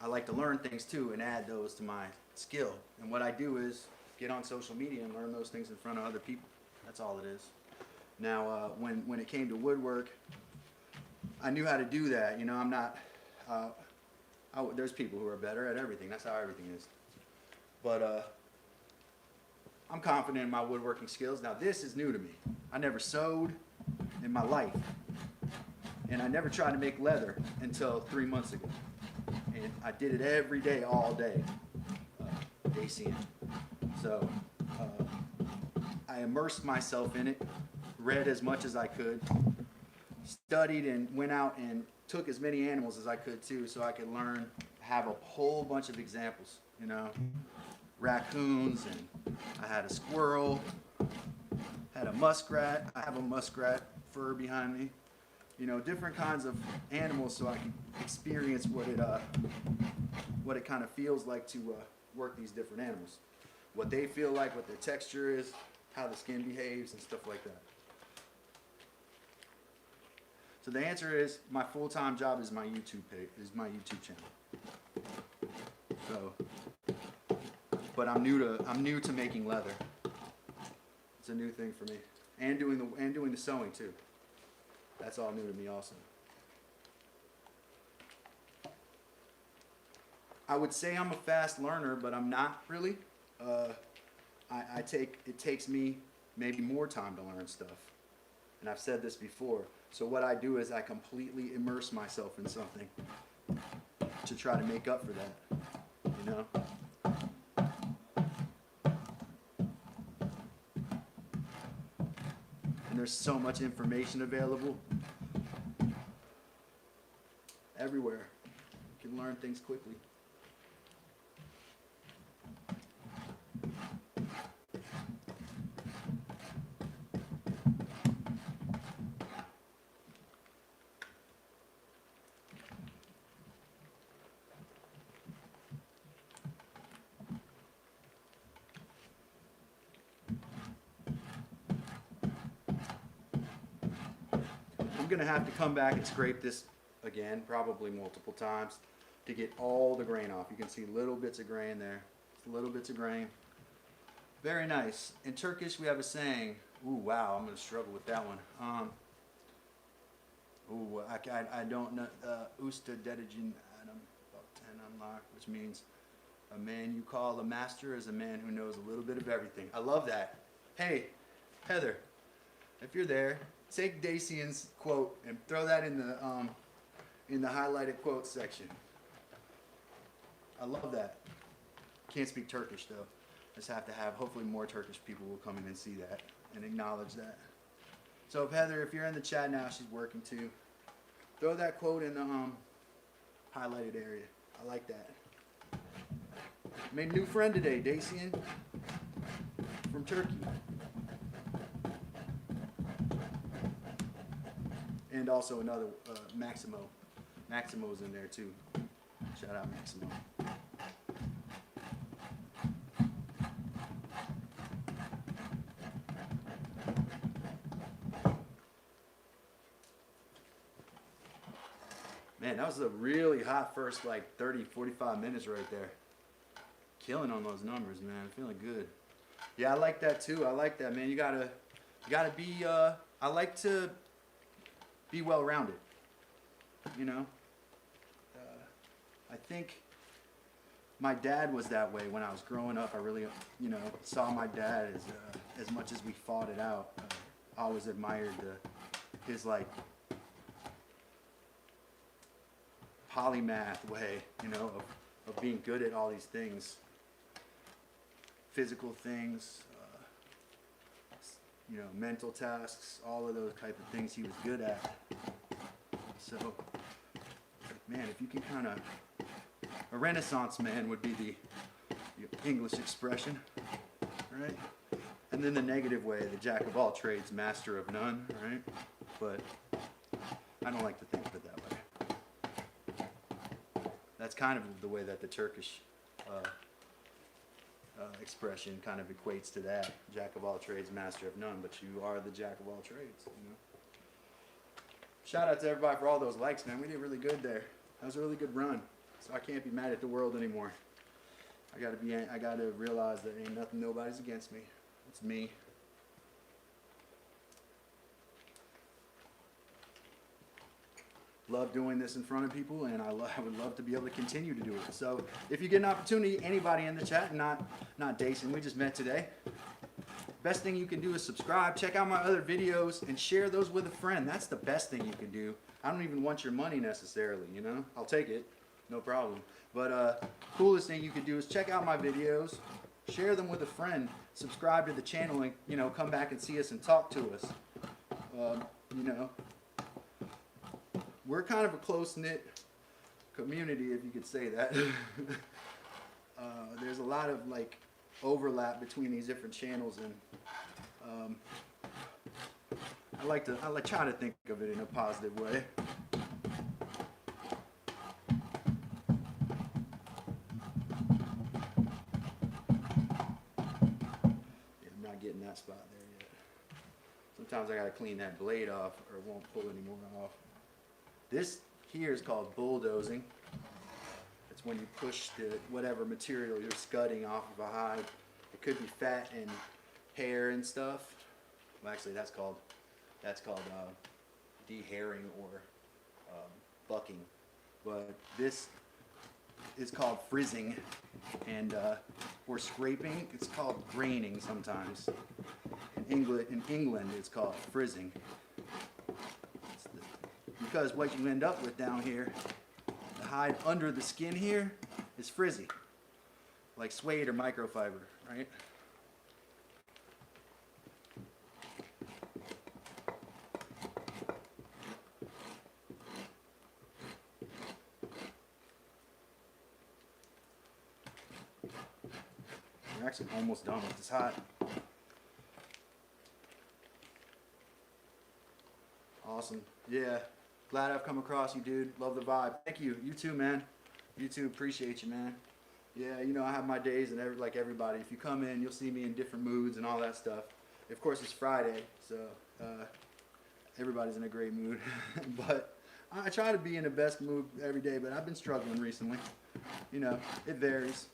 I like to learn things too and add those to my skill. And what I do is get on social media and learn those things in front of other people. That's all it is. Now, when it came to woodwork, I knew how to do that. You know, I'm not. There's people who are better at everything. That's how everything is. But I'm confident in my woodworking skills. Now, this is new to me. I never sewed in my life, and I never tried to make leather until 3 months ago. And I did it every day, all day, Dacian. So I immersed myself in it, read as much as I could, studied and went out and took as many animals as I could too, so I could learn, have a whole bunch of examples, you know, raccoons, and I had a squirrel, had a muskrat. I have a muskrat fur behind me. You know, different kinds of animals, so I can experience what it kind of feels like to work these different animals, what they feel like, what their texture is, how the skin behaves, and stuff like that. So the answer is my full-time job is my YouTube page, is my YouTube channel. So, but I'm new to making leather. It's a new thing for me, and doing the sewing too. That's all new to me also. I would say I'm a fast learner, but I'm not really. It takes me maybe more time to learn stuff. And I've said this before. So what I do is I completely immerse myself in something to try to make up for that, you know? And there's so much information available everywhere. You can learn things quickly. I'm going to have to come back and scrape this again, probably multiple times, to get all the grain off. You can see little bits of grain there, little bits of grain. Very nice. In Turkish we have a saying, ooh, wow, I'm going to struggle with that one. I don't know, usta dedicin adam anlar, which means a man you call a master is a man who knows a little bit of everything. I love that. Hey, Heather, if you're there, take Dacian's quote and throw that in the highlighted quotes section. I love that. Can't speak Turkish though. Just have to have, hopefully more Turkish people will come in and see that and acknowledge that. So if Heather, if you're in the chat now, she's working too. Throw that quote in the highlighted area. I like that. Made a new friend today, Dacian from Turkey. And also another Maximo. Maximo's in there too. Shout out Maximo. Man, that was a really hot first like 30, 45 minutes right there. Killing on those numbers, man. Feeling good. Yeah, I like that too. I like that, man. You gotta be. I like to be well-rounded. You know. I think my dad was that way when I was growing up. I really, you know, saw my dad as much as we fought it out. I always admired his like polymath way, you know, of being good at all these things, physical things, you know, mental tasks, all of those type of things he was good at. So, man, if you can kind of, a Renaissance man would be the English expression, right? And then the negative way, the jack of all trades, master of none, right? But I don't like to think of it that way. That's kind of the way that the Turkish expression kind of equates to that. Jack of all trades, master of none, but you are the jack of all trades, you know. Shout out to everybody for all those likes, man. We did really good there. That was a really good run. So I can't be mad at the world anymore. I gotta realize that ain't nothing, nobody's against me. It's me. Love doing this in front of people, and I would love to be able to continue to do it. So if you get an opportunity, anybody in the chat, not Dason, we just met today. Best thing you can do is subscribe, check out my other videos, and share those with a friend. That's the best thing you can do. I don't even want your money necessarily, you know? I'll take it, no problem. But coolest thing you can do is check out my videos, share them with a friend, subscribe to the channel, and, you know, come back and see us and talk to us. You know, we're kind of a close-knit community, if you could say that. There's a lot of like overlap between these different channels, and I try to think of it in a positive way. Yeah, I'm not getting that spot there yet. Sometimes I gotta clean that blade off, or it won't pull any more off. This here is called bulldozing. It's when you push the whatever material you're scudding off of a hide. It could be fat and hair and stuff. Well, actually, that's called dehairing or bucking. But this is called frizzing, and or scraping. It's called graining sometimes. In England, it's called frizzing. Because what you end up with down here, the hide under the skin here, is frizzy, like suede or microfiber, right? We're actually almost done with this hide. Awesome. Yeah. Glad I've come across you, dude. Love the vibe. Thank you. You too, man. You too. Appreciate you, man. Yeah, you know, I have my days, and like everybody, if you come in, you'll see me in different moods and all that stuff. Of course, it's Friday, so everybody's in a great mood. But I try to be in the best mood every day, but I've been struggling recently. You know, it varies.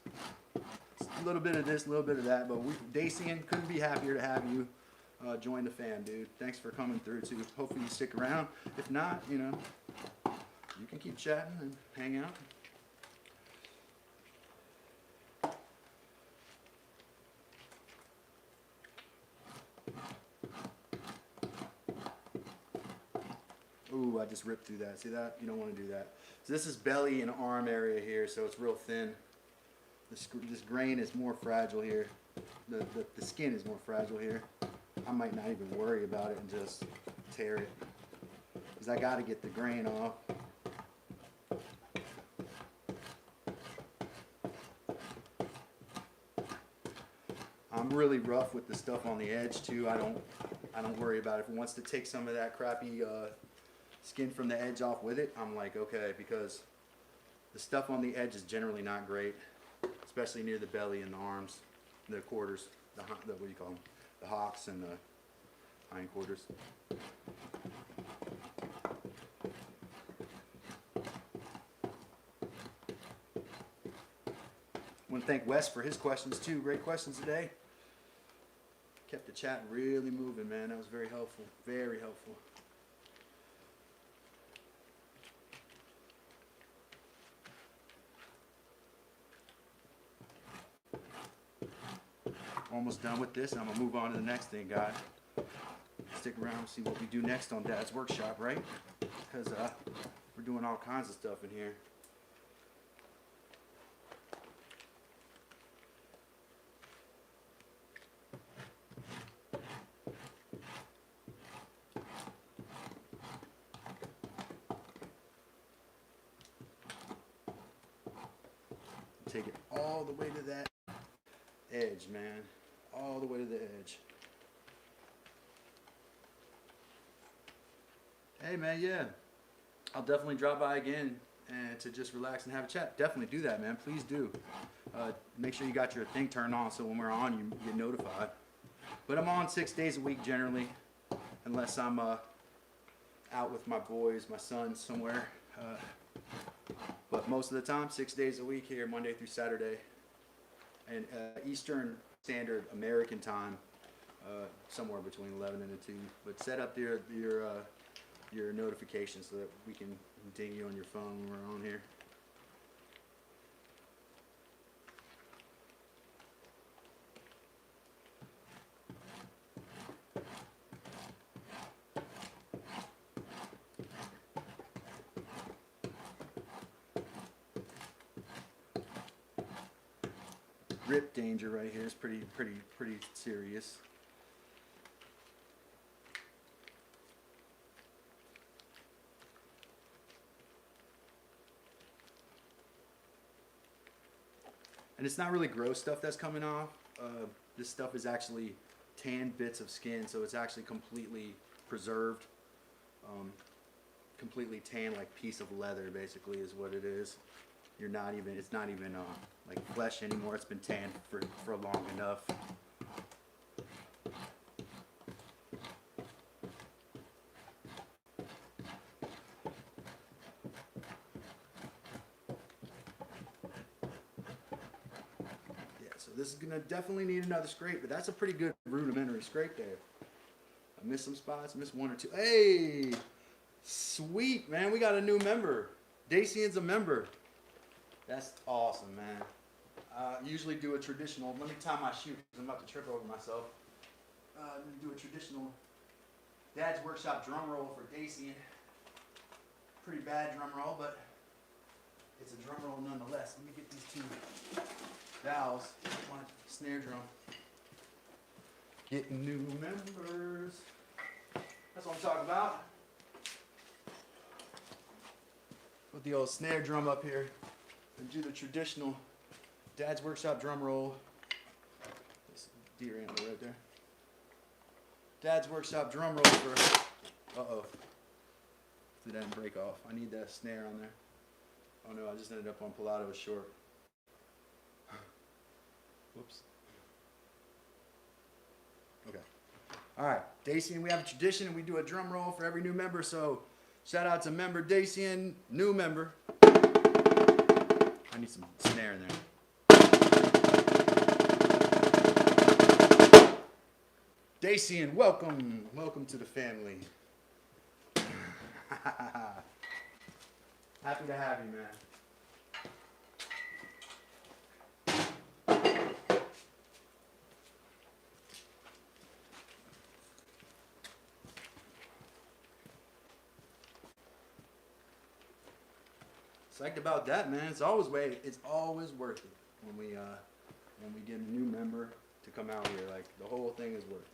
It's a little bit of this, a little bit of that, but Dacian, couldn't be happier to have you. Join the fam, dude. Thanks for coming through, too. Hopefully you stick around. If not, you know, you can keep chatting and hang out. Ooh, I just ripped through that. See that? You don't want to do that. So this is belly and arm area here, so it's real thin. This grain is more fragile here. The skin is more fragile here. I might not even worry about it and just tear it, because I got to get the grain off. I'm really rough with the stuff on the edge too. I don't worry about it. If it wants to take some of that crappy skin from the edge off with it, I'm like, okay, because the stuff on the edge is generally not great, especially near the belly and the arms, the quarters, what do you call them? The hocks and the hindquarters. I want to thank Wes for his questions too. Great questions today. Kept the chat really moving, man. That was very helpful. Very helpful. Almost done with this. I'm going to move on to the next thing, guys. Stick around and see what we do next on Dad's workshop, right? Because we're doing all kinds of stuff in here. Take it all the way to that edge, man. All the way to the edge. Hey, man, yeah. I'll definitely drop by again and to just relax and have a chat. Definitely do that, man. Please do. Make sure you got your thing turned on so when we're on, you get notified. But I'm on 6 days a week generally, unless I'm out with my boys, my son somewhere. But most of the time, 6 days a week here, Monday through Saturday. And Eastern Standard American Time, somewhere between 11 and 2. But set up your notifications so that we can ding you on your phone when we're on here. Rip danger right here is pretty serious. And it's not really gross stuff that's coming off. This stuff is actually tanned bits of skin, so it's actually completely preserved. Completely tanned, like piece of leather, basically, is what it is. It's not even like flesh anymore. It's been tanned for long enough. So this is gonna definitely need another scrape, but that's a pretty good rudimentary scrape there. I missed some spots, missed one or two. Hey, sweet, man, we got a new member. Dacian's a member. That's awesome, man. Usually do a traditional, let me tie my shoe because I'm about to trip over myself. Let me do a traditional Dad's Workshop drum roll for Dacian. Pretty bad drum roll, but it's a drum roll nonetheless. Let me get these two valves, my snare drum. Getting new members. That's what I'm talking about. Put the old snare drum up here and do the traditional Dad's Workshop drum roll. This deer antler right there. Dad's Workshop drum roll for, uh-oh. Did that break off? I need that snare on there. Oh no, I just ended up on Pilato short. Whoops. Okay. All right, Dacian, we have a tradition and we do a drum roll for every new member. So shout out to member Dacian, new member. I need some snare in there. Dacian, welcome. Welcome to the family. Happy to have you, man. Psyched about that, man. It's always worth it when we get a new member to come out here. Like, the whole thing is worth it.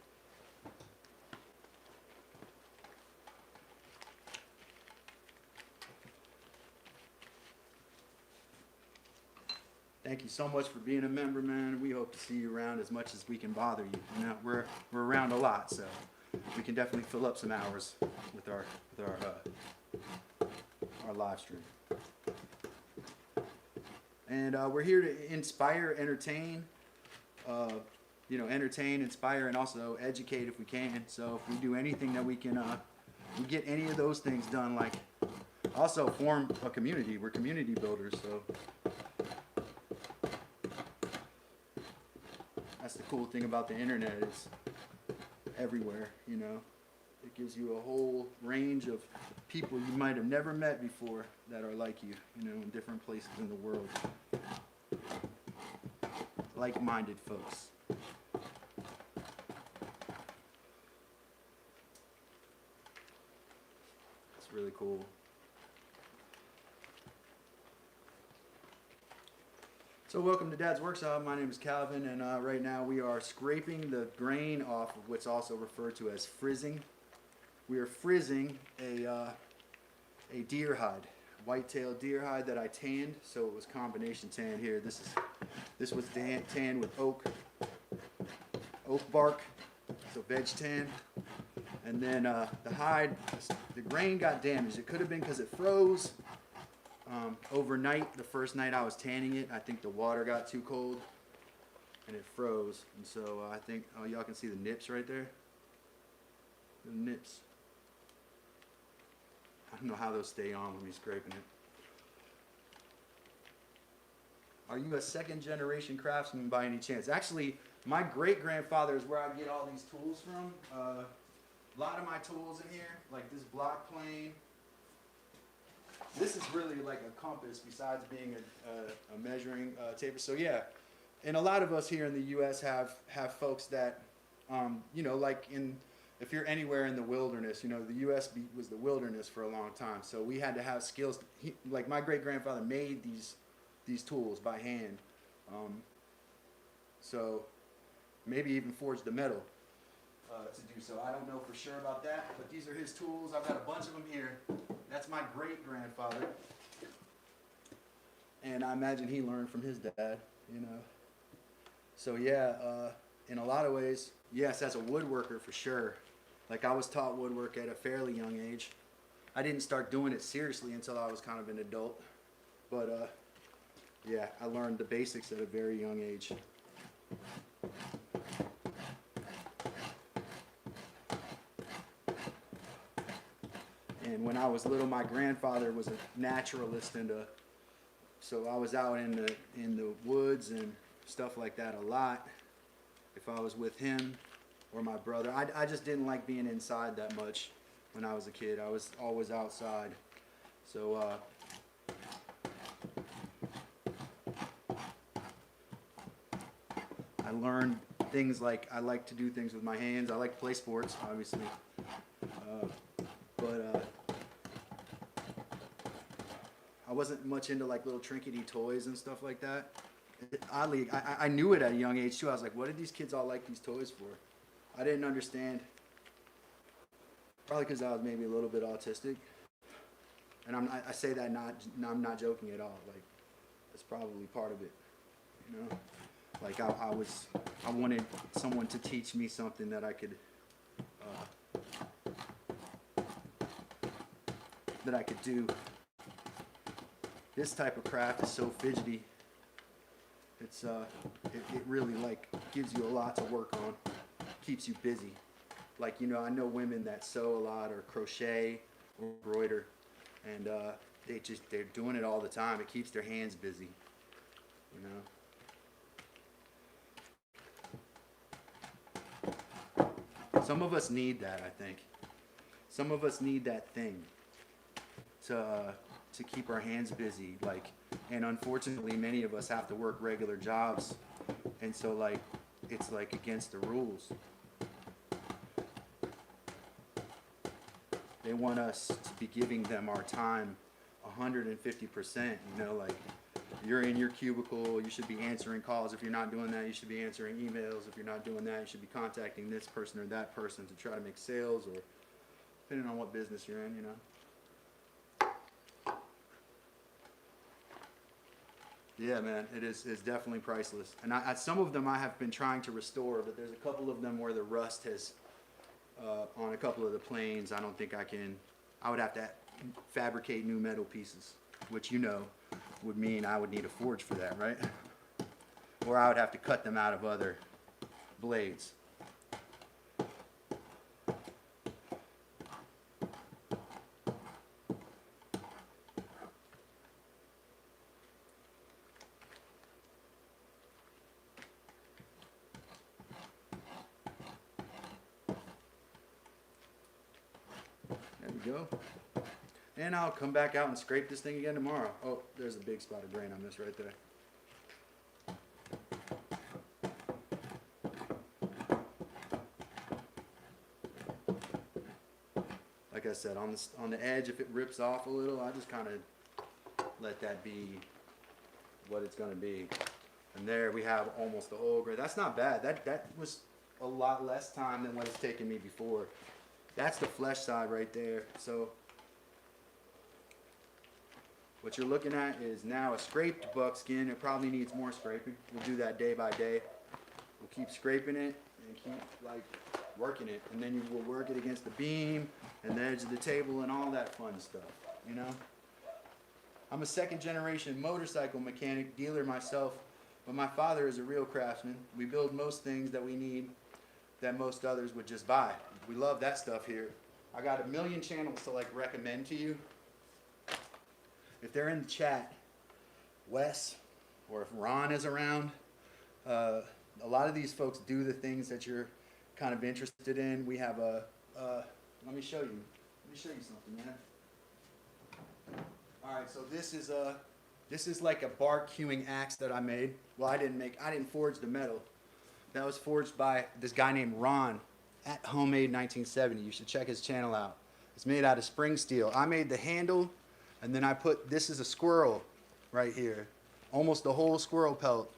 Thank you so much for being a member, man. We hope to see you around as much as we can bother you. You know, we're around a lot, so we can definitely fill up some hours with our live stream. And we're here to inspire, entertain, entertain, inspire, and also educate if we can. So if we do anything that we can, we get any of those things done. Like, also form a community. We're community builders, so that's the cool thing about the internet. It's everywhere, you know. It gives you a whole range of people you might have never met before that are like you, you know, in different places in the world. Like-minded folks. It's really cool. So welcome to Dad's Workshop. My name is Calvin, and right now we are scraping the grain off of what's also referred to as frizzing. We are frizzing a deer hide, white-tailed deer hide that I tanned, so it was combination tan here. This was tanned with oak bark, so veg tan. And then the hide, the grain got damaged. It could have been because it froze overnight. The first night I was tanning it, I think the water got too cold and it froze. And so I think, oh, y'all can see the nips right there. The nips. I don't know how those stay on when you're scraping it. Are you a second generation craftsman by any chance? Actually, my great grandfather is where I get all these tools from. A lot of my tools in here, like this block plane. This is really like a compass besides being a measuring tape. So yeah, and a lot of us here in the U.S. have folks that, you know, like if you're anywhere in the wilderness, you know, the U.S. was the wilderness for a long time. So we had to have skills. Like my great grandfather made these tools by hand. So maybe even forged the metal to do so. I don't know for sure about that, but these are his tools. I've got a bunch of them here. That's my great grandfather. And I imagine he learned from his dad, you know. So yeah, in a lot of ways, yes, as a woodworker for sure. Like I was taught woodwork at a fairly young age. I didn't start doing it seriously until I was kind of an adult. But yeah, I learned the basics at a very young age. And when I was little, my grandfather was a naturalist, and so I was out in the woods and stuff like that a lot. If I was with him or my brother, I just didn't like being inside that much when I was a kid. I was always outside. So I learned things like I like to do things with my hands. I like to play sports, obviously. But I wasn't much into like little trinkety toys and stuff like that. Oddly, I knew it at a young age too. I was like, what did these kids all like these toys for? I didn't understand. Probably because I was maybe a little bit autistic. And I say that I'm not joking at all. Like, that's probably part of it, you know? Like I wanted someone to teach me something that I could do. This type of craft is so fidgety. It's it really like gives you a lot to work on, keeps you busy. Like, you know, I know women that sew a lot or crochet or embroider, and they're doing it all the time. It keeps their hands busy, you know. Some of us need that, I think. Some of us need that thing to keep our hands busy, like, and unfortunately many of us have to work regular jobs, and so like it's like against the rules. They want us to be giving them our time 150%, you know, like you're in your cubicle, you should be answering calls. If you're not doing that, you should be answering emails. If you're not doing that, you should be contacting this person or that person to try to make sales, or depending on what business you're in, you know. Yeah, man, it's definitely priceless. And some of them I have been trying to restore, but there's a couple of them where the rust has, on a couple of the planes, I don't think I would have to fabricate new metal pieces, which, you know, would mean I would need a forge for that, right? Or I would have to cut them out of other blades. Go. And I'll come back out and scrape this thing again tomorrow. Oh, there's a big spot of grain on this right there. Like I said, on the edge, if it rips off a little, I just kind of let that be what it's going to be. And there we have almost the whole grain. That's not bad. That was a lot less time than what it's taken me before. That's the flesh side right there. So what you're looking at is now a scraped buckskin. It probably needs more scraping. We'll do that day by day. We'll keep scraping it and keep like working it, and then you will work it against the beam and the edge of the table and all that fun stuff, you know. I'm a second generation motorcycle mechanic dealer myself, but my father is a real craftsman. We build most things that we need that most others would just buy. We love that stuff here. I got a million channels to like recommend to you. If they're in the chat, Wes, or if Ron is around, a lot of these folks do the things that you're kind of interested in. We have a, let me show you. Let me show you something, man. All right, so this is like a bark hewing axe that I made. Well, I didn't forge the metal. That was forged by this guy named Ron at Homemade 1970. You should check his channel out. It's made out of spring steel. I made the handle, and then I put, this is a squirrel right here. Almost the whole squirrel pelt.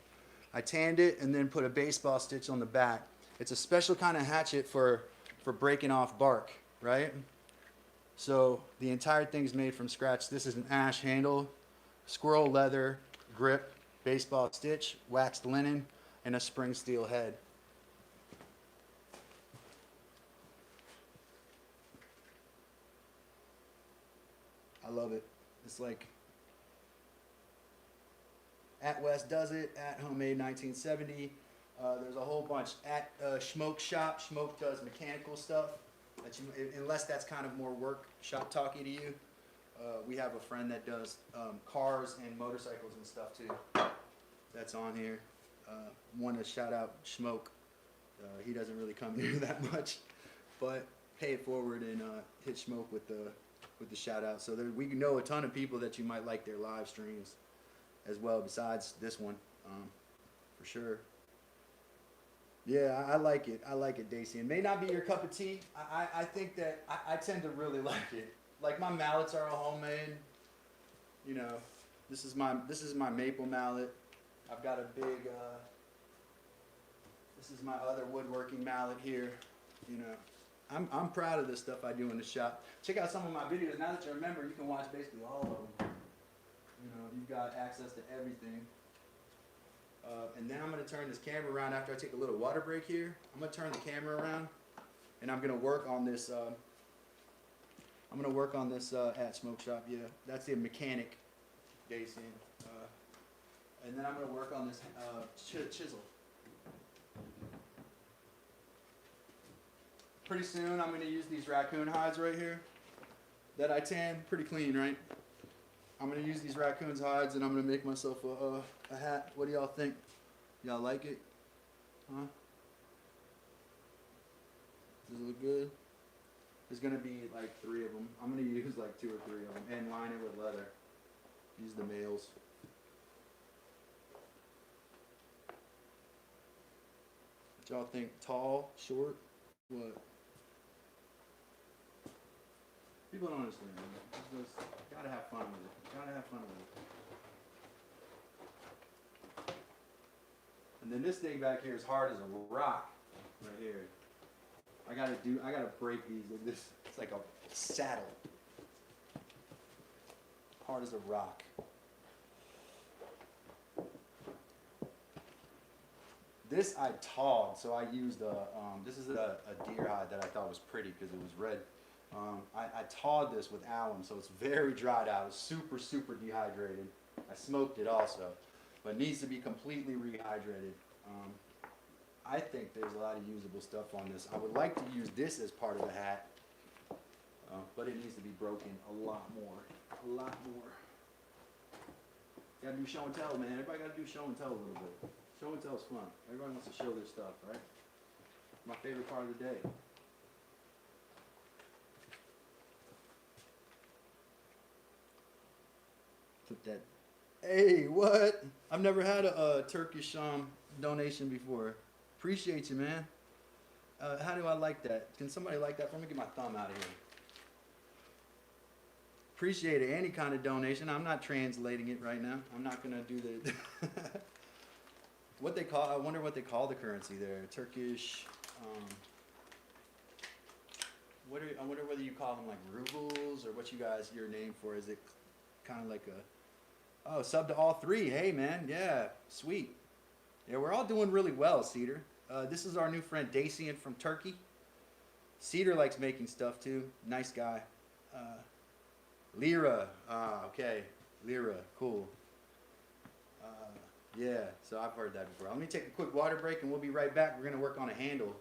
I tanned it and then put a baseball stitch on the back. It's a special kind of hatchet for breaking off bark, right? So the entire thing's made from scratch. This is an ash handle, squirrel leather grip, baseball stitch, waxed linen, and a spring steel head. I love it. It's like at West Does It, at Homemade 1970. There's a whole bunch at Schmoke Shop. Schmoke does mechanical stuff. That you, unless that's kind of more workshop talky to you. We have a friend that does cars and motorcycles and stuff too. That's on here. Want to shout out Schmoke. He doesn't really come here that much, but pay it forward and hit Schmoke with the shout out. So there, we know a ton of people that you might like their live streams as well, besides this one, for sure. Yeah, I like it. I like it, Daisy. It may not be your cup of tea. I think that I tend to really like it. Like my mallets are all homemade. You know, this is my maple mallet. I've got a big. This is my other woodworking mallet here. You know, I'm proud of the stuff I do in the shop. Check out some of my videos. Now that you remember, you can watch basically all of them. You know, you've got access to everything. And then I'm going to turn this camera around after I take a little water break here. I'm going to turn the camera around, and I'm going to work on this. At Smoke Shop. Yeah, that's the mechanic, Daisy. And then I'm going to work on this chisel. Pretty soon, I'm going to use these raccoon hides right here that I tanned. Pretty clean, right? I'm going to use these raccoon's hides, and I'm going to make myself a hat. What do y'all think? Y'all like it? Huh? Does it look good? There's going to be like 3 of them. I'm going to use like 2 or 3 of them and line it with leather. Use the males. What y'all think? Tall? Short? What? People don't understand. Just gotta have fun with it. Gotta have fun with it. And then this thing back here is hard as a rock. Right here. I gotta break these with this. It's like a saddle. Hard as a rock. This I tawed, so I used this is a deer hide that I thought was pretty because it was red. I tawed this with alum, so it's very dried out. It's super, super dehydrated. I smoked it also, but it needs to be completely rehydrated. I think there's a lot of usable stuff on this. I would like to use this as part of the hat, but it needs to be broken a lot more. A lot more. Gotta do show and tell, man. Everybody gotta do show and tell a little bit. Show and tell is fun. Everybody wants to show their stuff, right? My favorite part of the day. Put that. Hey, what? I've never had a Turkish donation before. Appreciate you, man. How do I like that? Can somebody like that for me? Get my thumb out of here. Appreciate it. Any kind of donation. I'm not translating it right now. I'm not gonna do the. What they call? I wonder what they call the currency there. Turkish. I wonder whether you call them like rubles or what you guys your name for. Is it kind of like a? Oh, sub to all 3. Hey, man. Yeah, sweet. Yeah, we're all doing really well, Cedar. This is our new friend Dacian from Turkey. Cedar likes making stuff too. Nice guy. Lyra. Okay. Lyra. Cool. Yeah, so I've heard that before. Let me take a quick water break and we'll be right back. We're going to work on a handle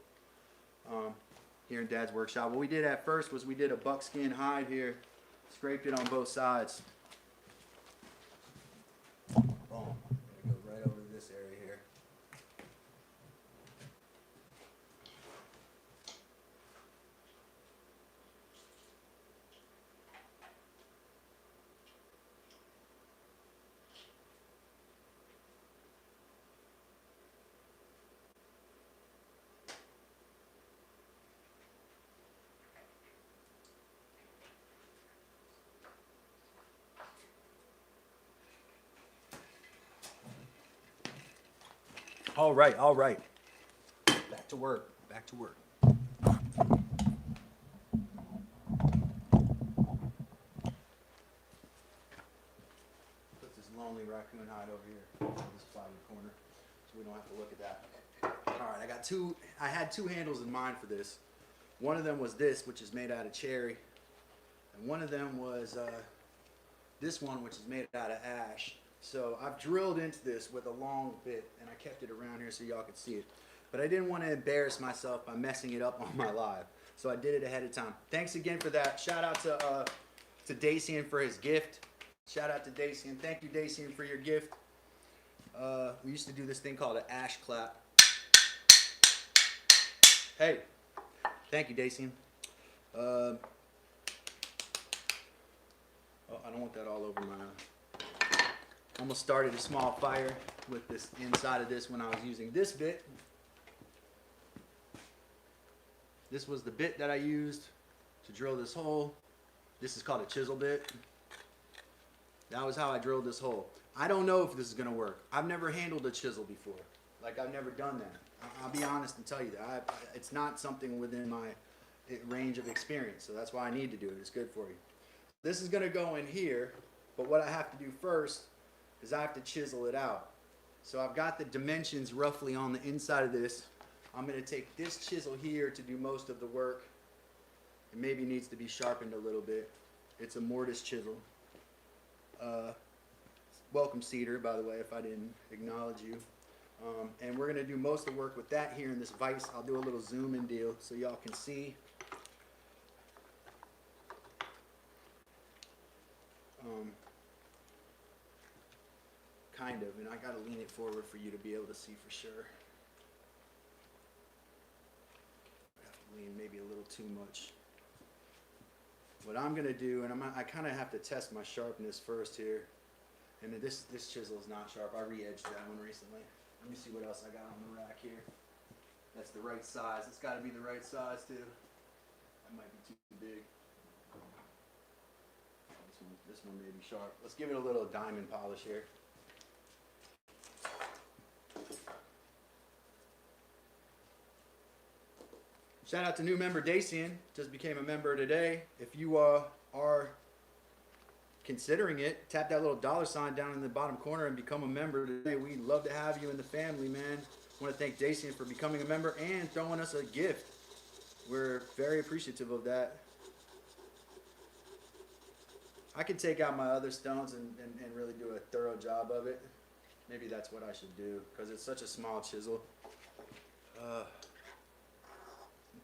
here in Dad's workshop. What we did at first was we did a buckskin hide here. Scraped it on both sides. Boom. I'm going to go right over this area here. All right, all right. Back to work, back to work. Put this lonely raccoon hide over here, this plywood corner, so we don't have to look at that. All right, I had two handles in mind for this. One of them was this, which is made out of cherry, and one of them was this one, which is made out of ash. So I've drilled into this with a long bit, and I kept it around here so y'all could see it. But I didn't want to embarrass myself by messing it up on my live, so I did it ahead of time. Thanks again for that. Shout out to Dacian for his gift. Shout out to Dacian. Thank you, Dacian, for your gift. We used to do this thing called an ash clap. Hey, thank you, Dacian. Oh, I don't want that all over my... Almost started a small fire with this inside of this when I was using this bit. This was the bit that I used to drill this hole. This is called a chisel bit. That was how I drilled this hole. I don't know if this is going to work. I've never handled a chisel before. Like, I've never done that. I'll be honest and tell you that. It's not something within my range of experience, so that's why I need to do it. It's good for you. This is going to go in here, but what I have to do first is I have to chisel it out. So I've got the dimensions roughly on the inside of this. I'm going to take this chisel here to do most of the work. It maybe needs to be sharpened a little bit. It's a mortise chisel. Welcome, Cedar, by the way, if I didn't acknowledge you. And we're going to do most of the work with that here in this vise. I'll do a little zoom in deal so y'all can see. Kind of, and I got to lean it forward for you to be able to see for sure. I have to lean maybe a little too much. What I'm going to do, and I kind of have to test my sharpness first here. And this chisel is not sharp. I re-edged that one recently. Let me see what else I got on the rack here. That's the right size. It's got to be the right size too. That might be too big. This one may be sharp. Let's give it a little diamond polish here. Shout out to new member Dacian, just became a member today. If you are considering it, tap that little $ down in the bottom corner and become a member today. We'd love to have you in the family, man. I want to thank Dacian for becoming a member and throwing us a gift. We're very appreciative of that. I could take out my other stones and really do a thorough job of it. Maybe that's what I should do because it's such a small chisel.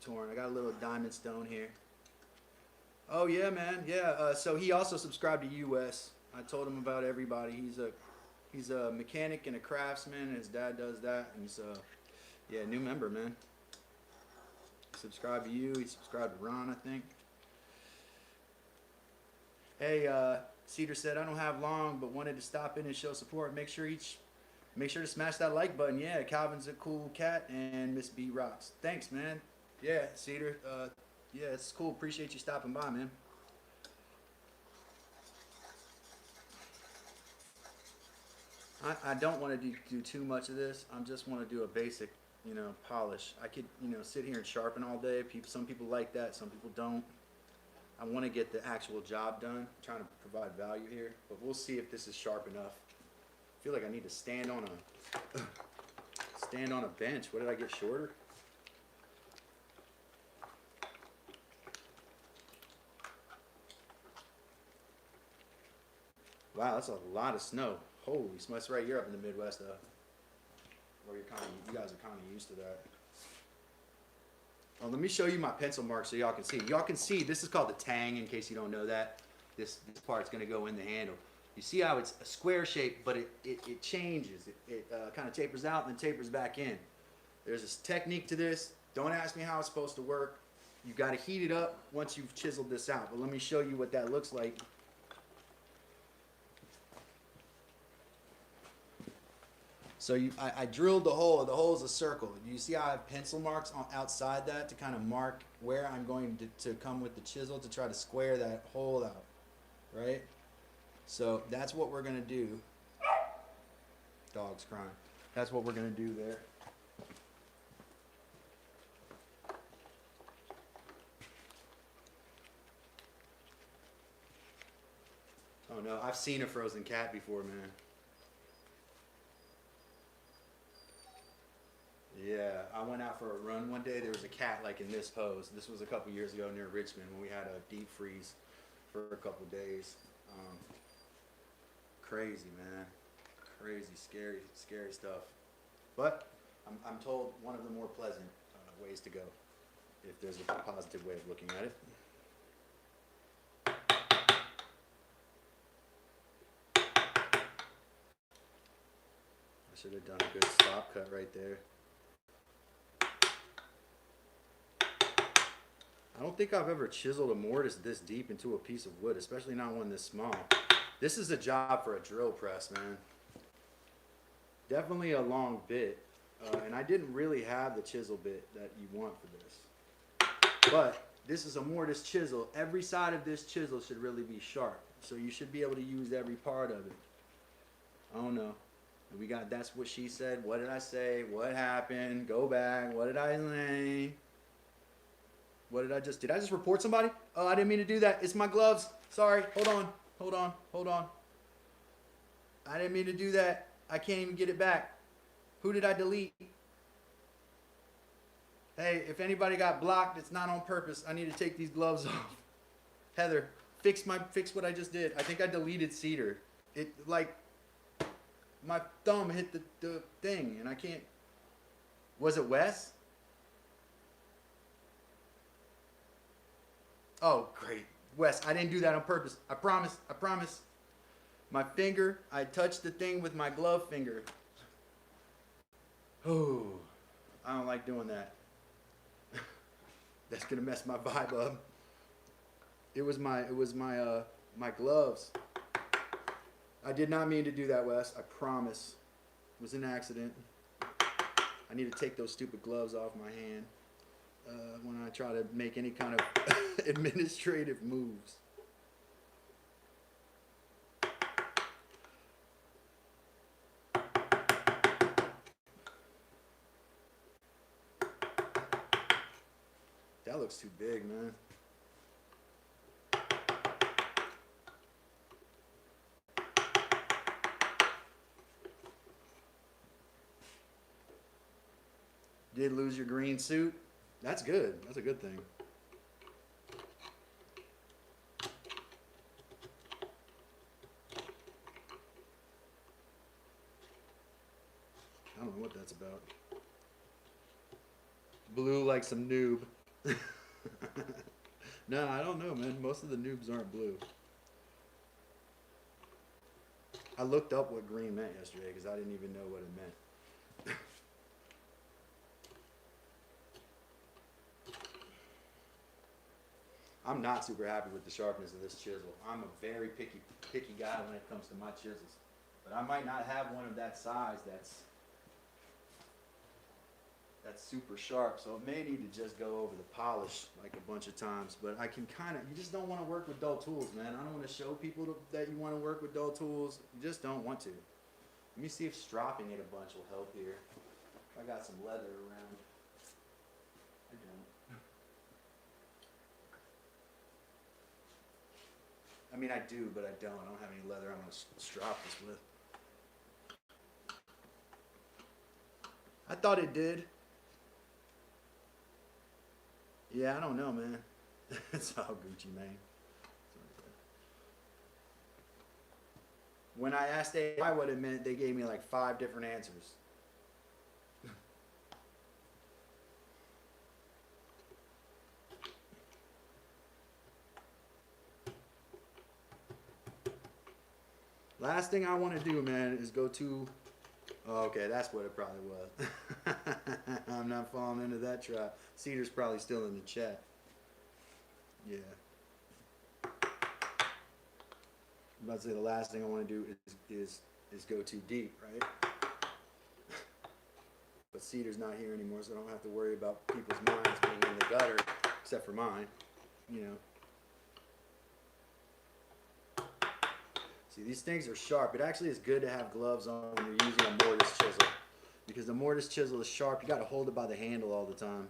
Torn. I got a little diamond stone here. Oh yeah, man. Yeah. So he also subscribed to US. I told him about everybody. He's a mechanic and a craftsman. And his dad does that. And he's yeah, new member, man. Subscribe to you. He subscribed to Ron, I think. Hey, Cedar said I don't have long, but wanted to stop in and show support. Make sure to smash that like button. Yeah, Calvin's a cool cat, and Miss B rocks. Thanks, man. Yeah, Cedar. Yeah, it's cool. Appreciate you stopping by, man. I don't want to do too much of this. I just want to do a basic, polish. I could, sit here and sharpen all day. Some people like that. Some people don't. I want to get the actual job done. I'm trying to provide value here, but we'll see if this is sharp enough. I feel like I need to stand on a bench. What did I get shorter? Wow, that's a lot of snow. Holy smokes, that's right. You're up in the Midwest, though. Or you guys are kind of used to that. Oh, let me show you my pencil mark so y'all can see. Y'all can see, this is called the tang, in case you don't know that. This part's going to go in the handle. You see how it's a square shape, but it changes. It kind of tapers out and then tapers back in. There's a technique to this. Don't ask me how it's supposed to work. You've got to heat it up once you've chiseled this out. But let me show you what that looks like. So I drilled the hole. The hole is a circle. You see how I have pencil marks outside that to kind of mark where I'm going to come with the chisel to try to square that hole out, right? So that's what we're going to do. Dog's crying. That's what we're going to do there. Oh no, I've seen a frozen cat before, man. Yeah, I went out for a run one day. There was a cat like in this pose. This was a couple years ago near Richmond when we had a deep freeze for a couple days. Crazy, man. Crazy, scary, scary stuff. But I'm told one of the more pleasant ways to go, if there's a positive way of looking at it. I should have done a good stop cut right there. I don't think I've ever chiseled a mortise this deep into a piece of wood, especially not one this small. This is a job for a drill press, man. Definitely a long bit, and I didn't really have the chisel bit that you want for this. But this is a mortise chisel. Every side of this chisel should really be sharp, so you should be able to use every part of it. I don't know. We got that's what she said. What did I say? What happened? Go back. What did I say? What did I just report somebody? Oh, I didn't mean to do that. It's my gloves. Sorry. Hold on. Hold on. Hold on. I didn't mean to do that. I can't even get it back. Who did I delete? Hey, if anybody got blocked, it's not on purpose. I need to take these gloves off. Heather, fix what I just did. I think I deleted Seetin. It like my thumb hit the thing and I can't. Was it Wes? Oh, great. Wes, I didn't do that on purpose. I promise. I promise. My finger, I touched the thing with my glove finger. Oh, I don't like doing that. That's gonna mess my vibe up. It was my gloves. I did not mean to do that, Wes. I promise. It was an accident. I need to take those stupid gloves off my hand when I try to make any kind of administrative moves. That looks too big, man. Did lose your green suit? That's good. That's a good thing. I don't know what that's about. Blue like some noob. No, I don't know, man. Most of the noobs aren't blue. I looked up what green meant yesterday because I didn't even know what it meant. I'm not super happy with the sharpness of this chisel. I'm a very picky guy when it comes to my chisels. But I might not have one of that size that's super sharp, so it may need to just go over the polish like a bunch of times. But I can kind of, you just don't want to work with dull tools, man. I don't want to show people that you want to work with dull tools. You just don't want to. Let me see if stropping it a bunch will help here. If I got some leather around. I don't. I mean, I do, but I don't. I don't have any leather I'm going to strop this with. I thought it did. Yeah, I don't know, man. It's all Gucci, man. When I asked AI what it meant, they gave me like 5 different answers. Last thing I want to do, man, is go to... Oh, okay, that's what it probably was. I'm not falling into that trap. Cedar's probably still in the chat. Yeah. I'm about to say the last thing I want to do is go too deep, right? But Cedar's not here anymore, so I don't have to worry about people's minds being in the gutter, except for mine, you know. See, these things are sharp. It actually is good to have gloves on when you're using a mortise chisel, because the mortise chisel is sharp. You got to hold it by the handle all the time.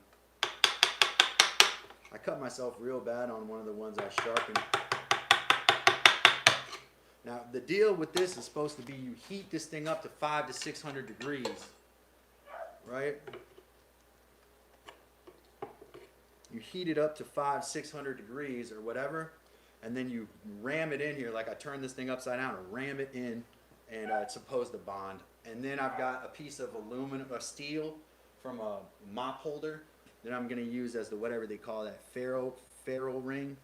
I cut myself real bad on one of the ones I sharpened. Now, the deal with this is supposed to be you heat this thing up to 500 to 600 degrees, right? You heat it up to 500-600 degrees or whatever, and then you ram it in here. Like I turn this thing upside down and ram it in, and it's supposed to bond. And then I've got a piece of aluminum, steel from a mop holder that I'm going to use as the whatever they call that ferro ring.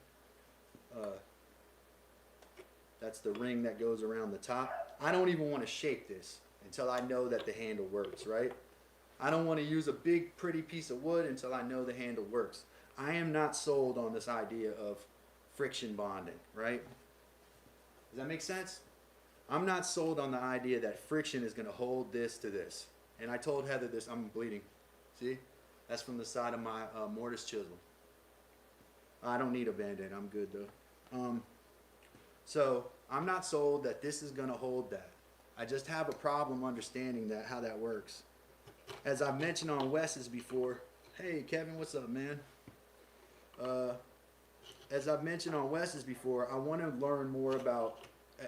That's the ring that goes around the top. I don't even want to shape this until I know that the handle works, right? I don't want to use a big pretty piece of wood until I know the handle works. I am not sold on this idea of friction bonding, right? Does that make sense? I'm not sold on the idea that friction is going to hold this to this. And I told Heather this. I'm bleeding. See? That's from the side of my mortise chisel. I don't need a Band-Aid. I'm good though. So I'm not sold that this is going to hold that. I just have a problem understanding that how that works. As I've mentioned on Wes's before, hey Kevin, what's up, man? As I've mentioned on Wes's before, I want to learn more about.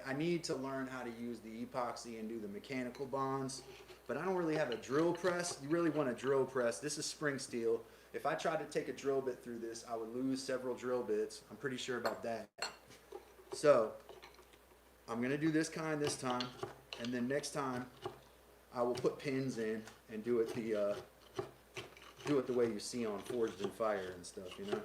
I need to learn how to use the epoxy and do the mechanical bonds, but I don't really have a drill press. You really want a drill press. This is spring steel. If I tried to take a drill bit through this, I would lose several drill bits. I'm pretty sure about that. So I'm going to do this kind this time, and then next time I will put pins in and do it the way you see on Forged in Fire and stuff, you know.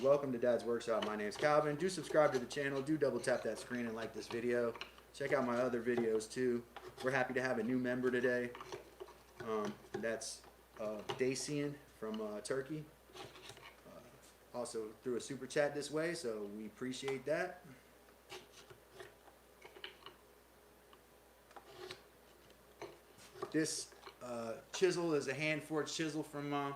Welcome to Dad's Workshop. My name's Calvin. Do subscribe to the channel. Do double tap that screen and like this video. Check out my other videos too. We're happy to have a new member today. That's Dacian from Turkey. Also threw a super chat this way, so we appreciate that. This chisel is a hand-forged chisel from Ron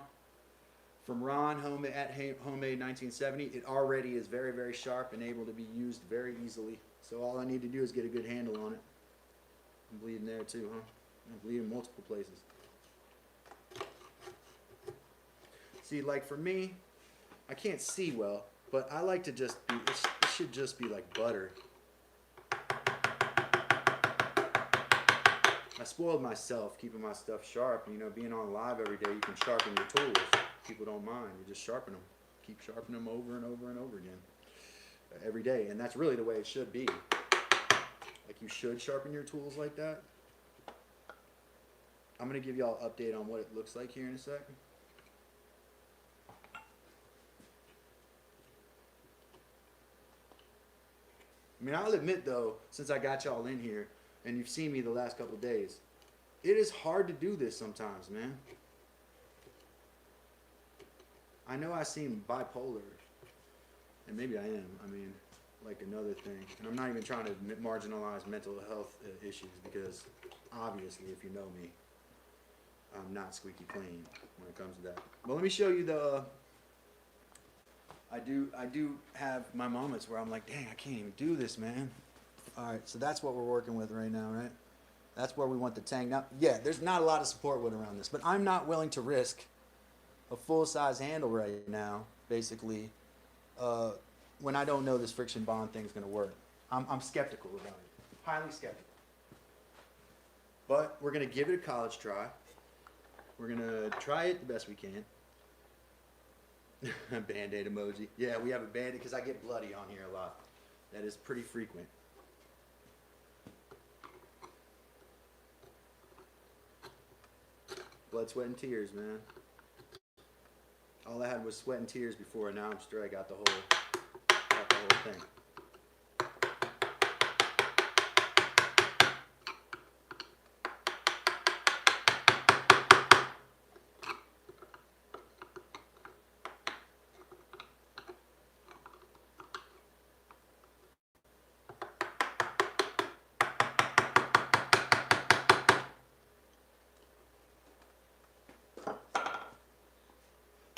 at Homemade 1970. It already is very, very sharp and able to be used very easily. So all I need to do is get a good handle on it. I'm bleeding there too, huh? I'm bleeding multiple places. See, like for me, I can't see well, but I like to just be, it should just be like butter. I spoiled myself keeping my stuff sharp. You know, being on live every day, you can sharpen your tools. People don't mind. You just sharpen them. Keep sharpening them over and over and over again. Every day. And that's really the way it should be. Like you should sharpen your tools like that. I'm going to give y'all an update on what it looks like here in a second. I mean, I'll admit though, since I got y'all in here, and you've seen me the last couple of days, it is hard to do this sometimes, man. I know I seem bipolar, and maybe I am. I mean, like another thing. And I'm not even trying to marginalize mental health issues, because obviously, if you know me, I'm not squeaky clean when it comes to that. But let me show you the... I do have my moments where I'm like, dang, I can't even do this, man. All right, so that's what we're working with right now, right? That's where we want the tang. Now, yeah, there's not a lot of support wood around this, but I'm not willing to risk a full-size handle right now, basically, when I don't know this friction bond thing's going to work. I'm skeptical about it, highly skeptical. But we're going to give it a college try. We're going to try it the best we can. Band-Aid emoji. Yeah, we have a Band-Aid because I get bloody on here a lot. That is pretty frequent. Blood, sweat, and tears, man. All I had was sweat and tears before, and now I'm straight. I got the whole thing.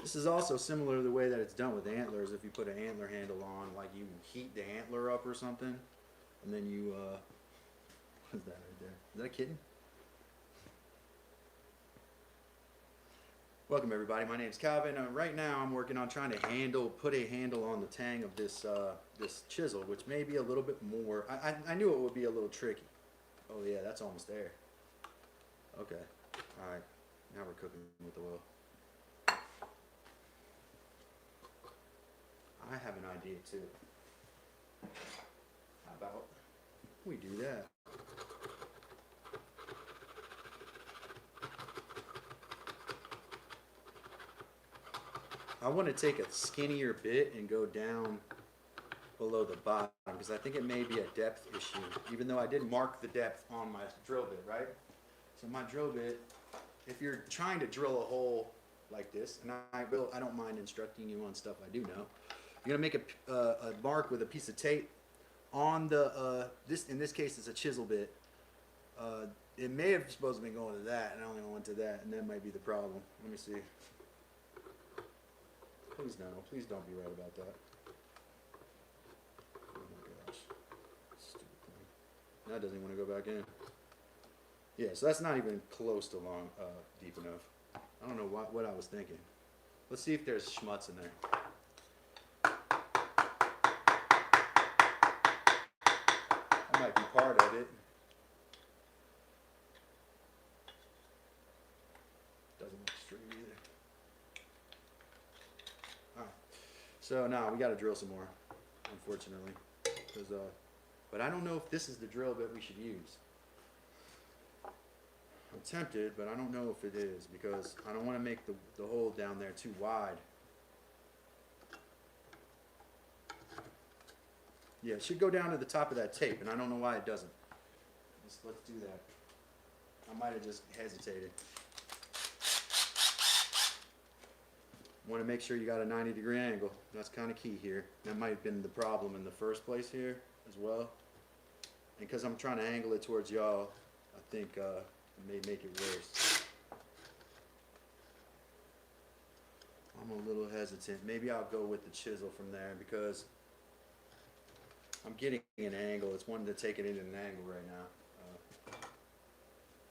This is also similar to the way that it's done with antlers. If you put an antler handle on, like you heat the antler up or something, and then you, what is that right there? Is that a kitten? Welcome everybody, my name is Calvin. Right now I'm working on trying to put a handle on the tang of this this chisel, which may be a little bit more, I knew it would be a little tricky. Oh yeah, that's almost there. Okay, alright, now we're cooking with oil. I have an idea too. How about we do that? I want to take a skinnier bit and go down below the bottom because I think it may be a depth issue, even though I did mark the depth on my drill bit, right? So my drill bit, if you're trying to drill a hole like this, and I don't mind instructing you on stuff I do know. You're gonna make a mark with a piece of tape on the in this case it's a chisel bit. It may have supposed to be going to that, and I only went to that, and that might be the problem. Let me see. Please no, please don't be right about that. Oh my gosh, stupid thing. That doesn't want to go back in. Yeah, so that's not even close to deep enough. I don't know what I was thinking. Let's see if there's schmutz in there. Might be part of it. Doesn't look straight either. Alright. So now we got to drill some more, unfortunately. But I don't know if this is the drill bit we should use. I'm tempted, but I don't know if it is because I don't want to make the hole down there too wide. Yeah, it should go down to the top of that tape, and I don't know why it doesn't. Let's do that. I might have just hesitated. Want to make sure you got a 90-degree angle. That's kind of key here. That might have been the problem in the first place here as well. And because I'm trying to angle it towards y'all, I think it may make it worse. I'm a little hesitant. Maybe I'll go with the chisel from there because I'm getting an angle. It's wanting to take it into an angle right now.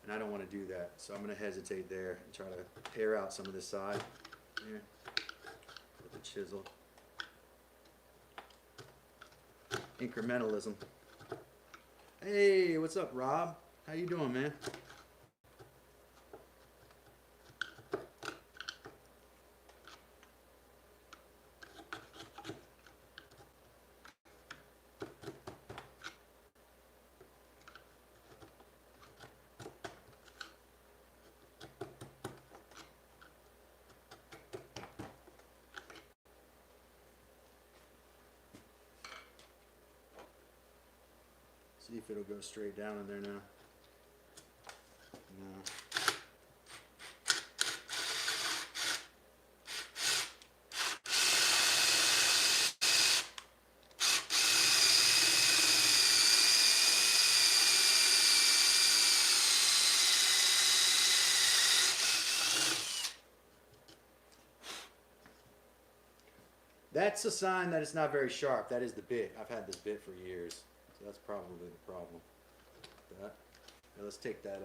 And I don't want to do that. So I'm going to hesitate there and try to tear out some of this side here with the chisel. Incrementalism. Hey, what's up, Rob? How you doing, man? See if it'll go straight down in there now. No. That's a sign that it's not very sharp. That is the bit. I've had this bit for years. So that's probably the problem. Now let's take that,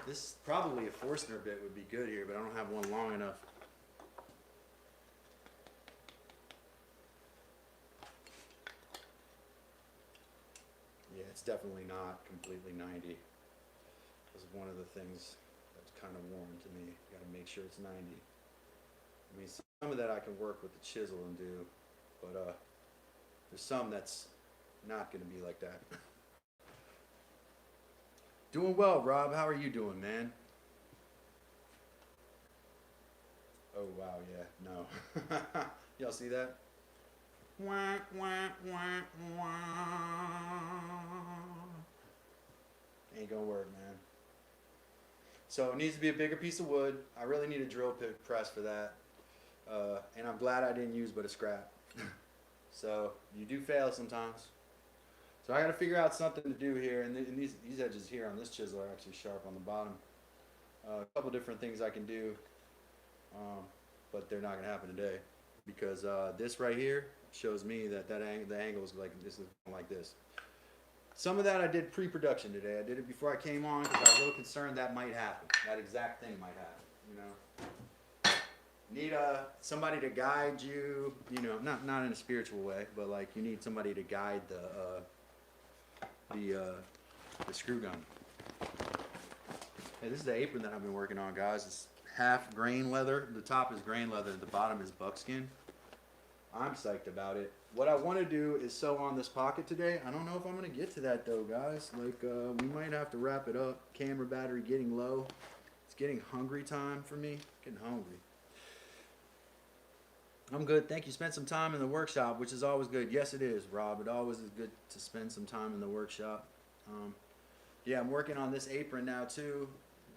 this probably a Forstner bit would be good here, but I don't have one long enough. Yeah, it's definitely not completely 90. This is one of the things that's kind of worn to me. You gotta make sure it's 90. I mean, some of that I can work with the chisel and do, but there's some that's not going to be like that. Doing well, Rob. How are you doing, man? Oh wow, yeah, no. Y'all see that? Wah, wah, wah, wah. Ain't gonna work, man. So it needs to be a bigger piece of wood. I really need a drill press for that. And I'm glad I didn't use but a scrap. So you do fail sometimes. So I got to figure out something to do here. And these edges here on this chisel are actually sharp on the bottom. A couple different things I can do, but they're not going to happen today because this right here shows me that the angle is like this. Some of that I did pre-production today. I did it before I came on because I was a little concerned that might happen. That exact thing might happen. You know, need somebody to guide you. You know, not in a spiritual way, but like you need somebody to guide the screw gun. Hey, this is the apron that I've been working on, guys. It's half grain leather. The top is grain leather. The bottom is buckskin. I'm psyched about it. What I want to do is sew on this pocket today. I don't know if I'm going to get to that though, guys. Like, we might have to wrap it up. Camera battery getting low. It's getting hungry time for me. Getting hungry. I'm good. Thank you. Spent some time in the workshop, which is always good. Yes, it is, Rob. It always is good to spend some time in the workshop. Yeah, I'm working on this apron now too.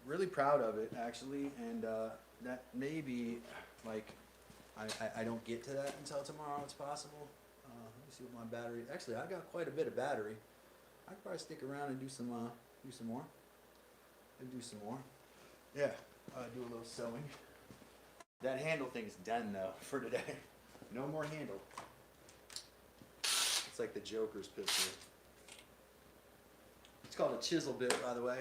Really proud of it, actually. And that may be like... I don't get to that until tomorrow. It's possible. Let me see what my battery. Actually, I got quite a bit of battery. I could probably stick around and do some more. And do some more. Yeah, do a little sewing. That handle thing's done though for today. No more handle. It's like the Joker's pistol. It's called a chisel bit, by the way.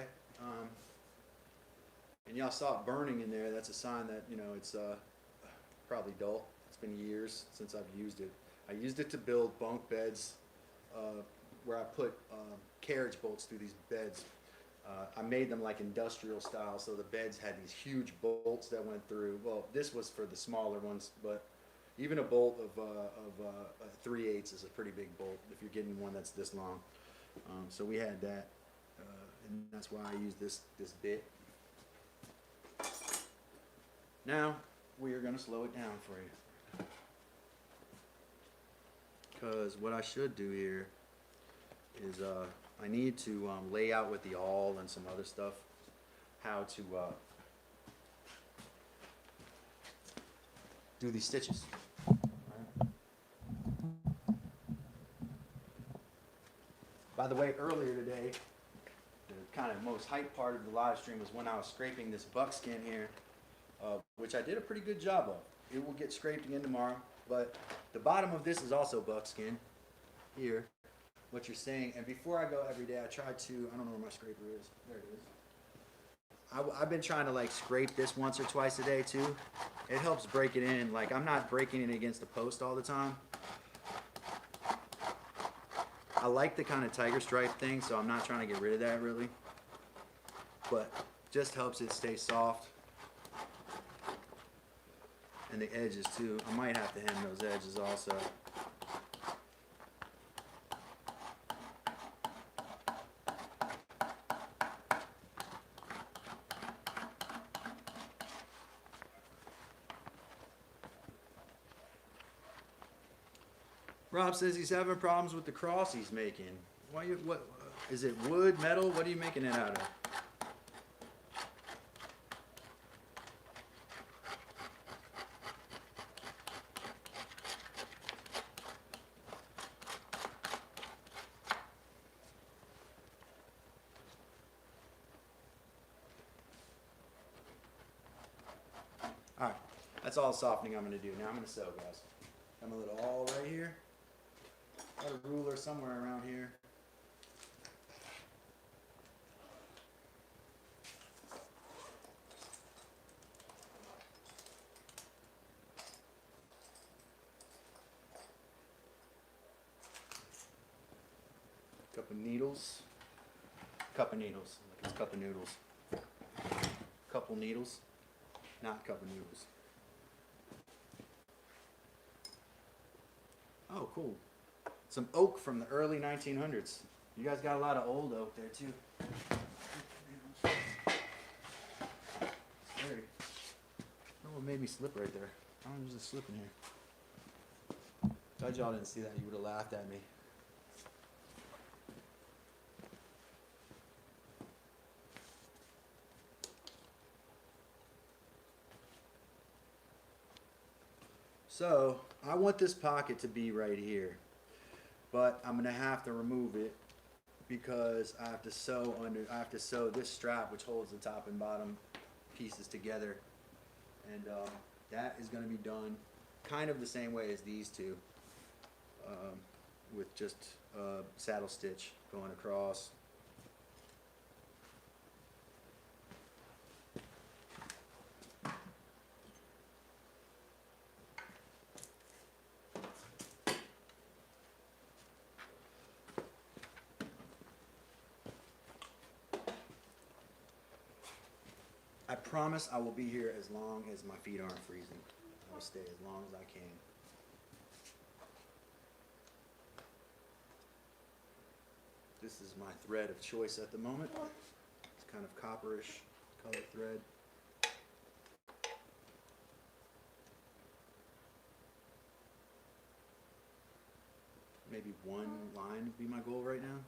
And y'all saw it burning in there. That's a sign that it's probably dull. It's been years since I've used it. I used it to build bunk beds where I put carriage bolts through these beds. I made them like industrial style, so the beds had these huge bolts that went through. Well, this was for the smaller ones, but even a bolt of 3/8 is a pretty big bolt if you're getting one that's this long. So we had that, and that's why I used this bit. Now we are going to slow it down for you, because what I should do here is I need to lay out with the awl and some other stuff how to do these stitches. By the way, earlier today, the kind of most hype part of the live stream was when I was scraping this buckskin here. Which I did a pretty good job of. It will get scraped again tomorrow, but the bottom of this is also buckskin here, what you're seeing. And before I go every day, I try to, I don't know where my scraper is. There it is. I've been trying to like scrape this once or twice a day too. It helps break it in. Like I'm not breaking it against the post all the time. I like the kind of tiger stripe thing, so I'm not trying to get rid of that really. But just helps it stay soft. And the edges too. I might have to hem those edges also. Rob says he's having problems with the cross he's making. What is it, wood, metal? What are you making it out of? Alright, that's all the softening I'm going to do. Now I'm going to sew, guys. Got my little awl right here. Got a ruler somewhere around here. Cup of needles. Cup of needles. Look, it's cup of noodles. Couple needles. Not cup of noodles. Oh, cool. Some oak from the early 1900s. You guys got a lot of old oak there too. Scary. Oh, What made me slip right there? I don't usually slip in here. Glad y'all didn't see that. You would have laughed at me. So I want this pocket to be right here, but I'm gonna have to remove it because I have to sew this strap, which holds the top and bottom pieces together, and that is gonna be done kind of the same way as these two, with just saddle stitch going across. I promise I will be here as long as my feet aren't freezing. I will stay as long as I can. This is my thread of choice at the moment. It's kind of copperish colored thread. Maybe one line would be my goal right now.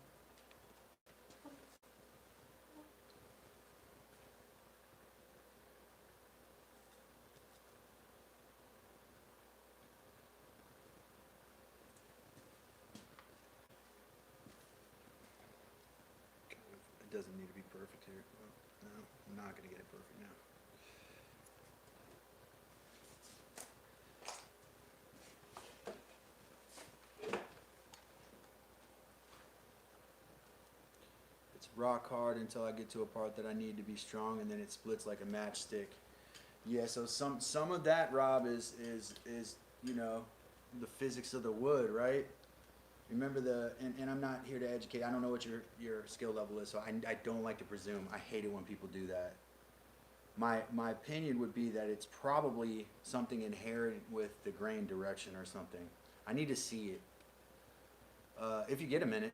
It doesn't need to be perfect here. Well, no, I'm not going to get it perfect now. It's rock hard until I get to a part that I need to be strong, and then it splits like a matchstick. Yeah, so some of that, Rob, is you know, the physics of the wood, right? Remember and I'm not here to educate. I don't know what your skill level is, so I don't like to presume. I hate it when people do that. My opinion would be that it's probably something inherent with the grain direction or something. I need to see it. If you get a minute,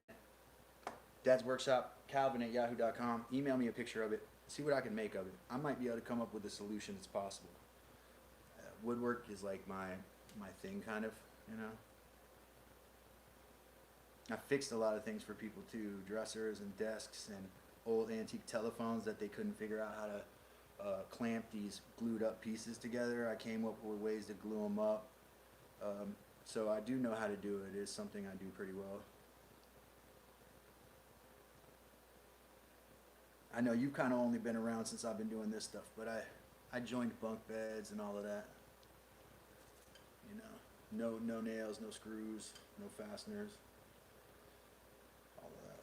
Dad's Workshop, Calvin@yahoo.com. Email me a picture of it. See what I can make of it. I might be able to come up with a solution that's possible. Woodwork is like my thing, kind of, you know. I fixed a lot of things for people too, dressers and desks and old antique telephones that they couldn't figure out how to clamp these glued up pieces together. I came up with ways to glue them up. So I do know how to do it. It is something I do pretty well. I know you've kind of only been around since I've been doing this stuff, but I joined bunk beds and all of that. You know, no nails, no screws, no fasteners.